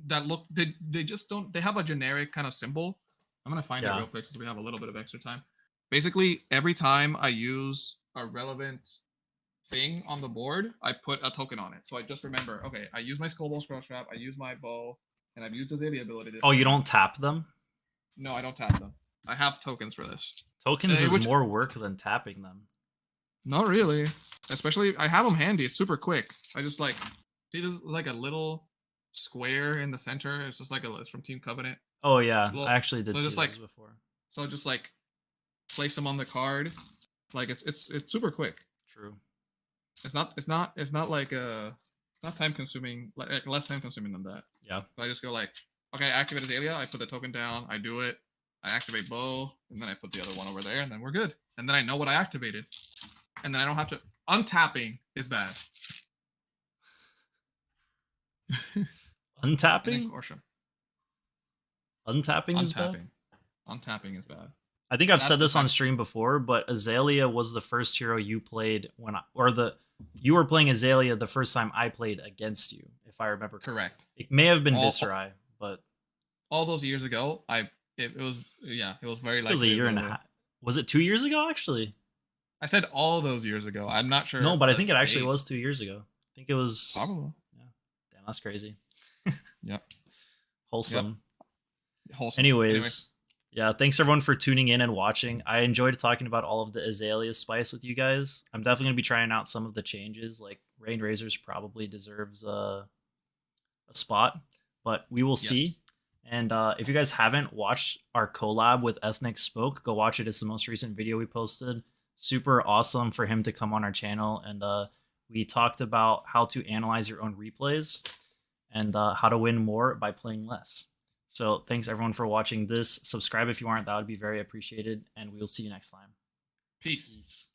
that look. They just don't. They have a generic kind of symbol. I'm gonna find it real quick since we have a little bit of extra time. Basically, every time I use a relevant thing on the board, I put a token on it. So I just remember, okay, I use my Skullbone Scroll Trap, I use my bow, and I've used Azalea ability. Oh, you don't tap them? No, I don't tap them. I have tokens for this. Tokens is more work than tapping them. Not really. Especially, I have them handy. It's super quick. I just like, see, this is like a little square in the center. It's just like it's from Team Covenant. Oh yeah, I actually did see those before. So just like place them on the card. Like it's super quick. True. It's not like not time consuming, like less time consuming than that. Yeah. So I just go like, okay, I activate Azalea, I put the token down, I do it, I activate bow, and then I put the other one over there, and then we're good. And then I know what I activated. And then I don't have to untapping is bad. Untapping? Untapping is bad? Untapping is bad. I think I've said this on stream before, but Azalea was the first hero you played you were playing Azalea the first time I played against you, if I remember correct. It may have been Viscerai, but all those years ago, it was very likely. It was a year and a half. Was it 2 years ago actually? I said all those years ago. I'm not sure. No, but I think it actually was 2 years ago. I think it was probably. Yeah. Damn, that's crazy. Yep. Wholesome. Yep. Wholesome. Anyways. Yeah, thanks everyone for tuning in and watching. I enjoyed talking about all of the Azalea spice with you guys. I'm definitely going to be trying out some of the changes. Like Rain Razors probably deserves a spot, but we will see. And if you guys haven't watched our collab with Ethnic Spoke, go watch it. It's the most recent video we posted. Super awesome for him to come on our channel. And we talked about how to analyze your own replays and how to win more by playing less. So thanks everyone for watching this. Subscribe if you aren't. That would be very appreciated. And we will see you next time. Peace. Peace.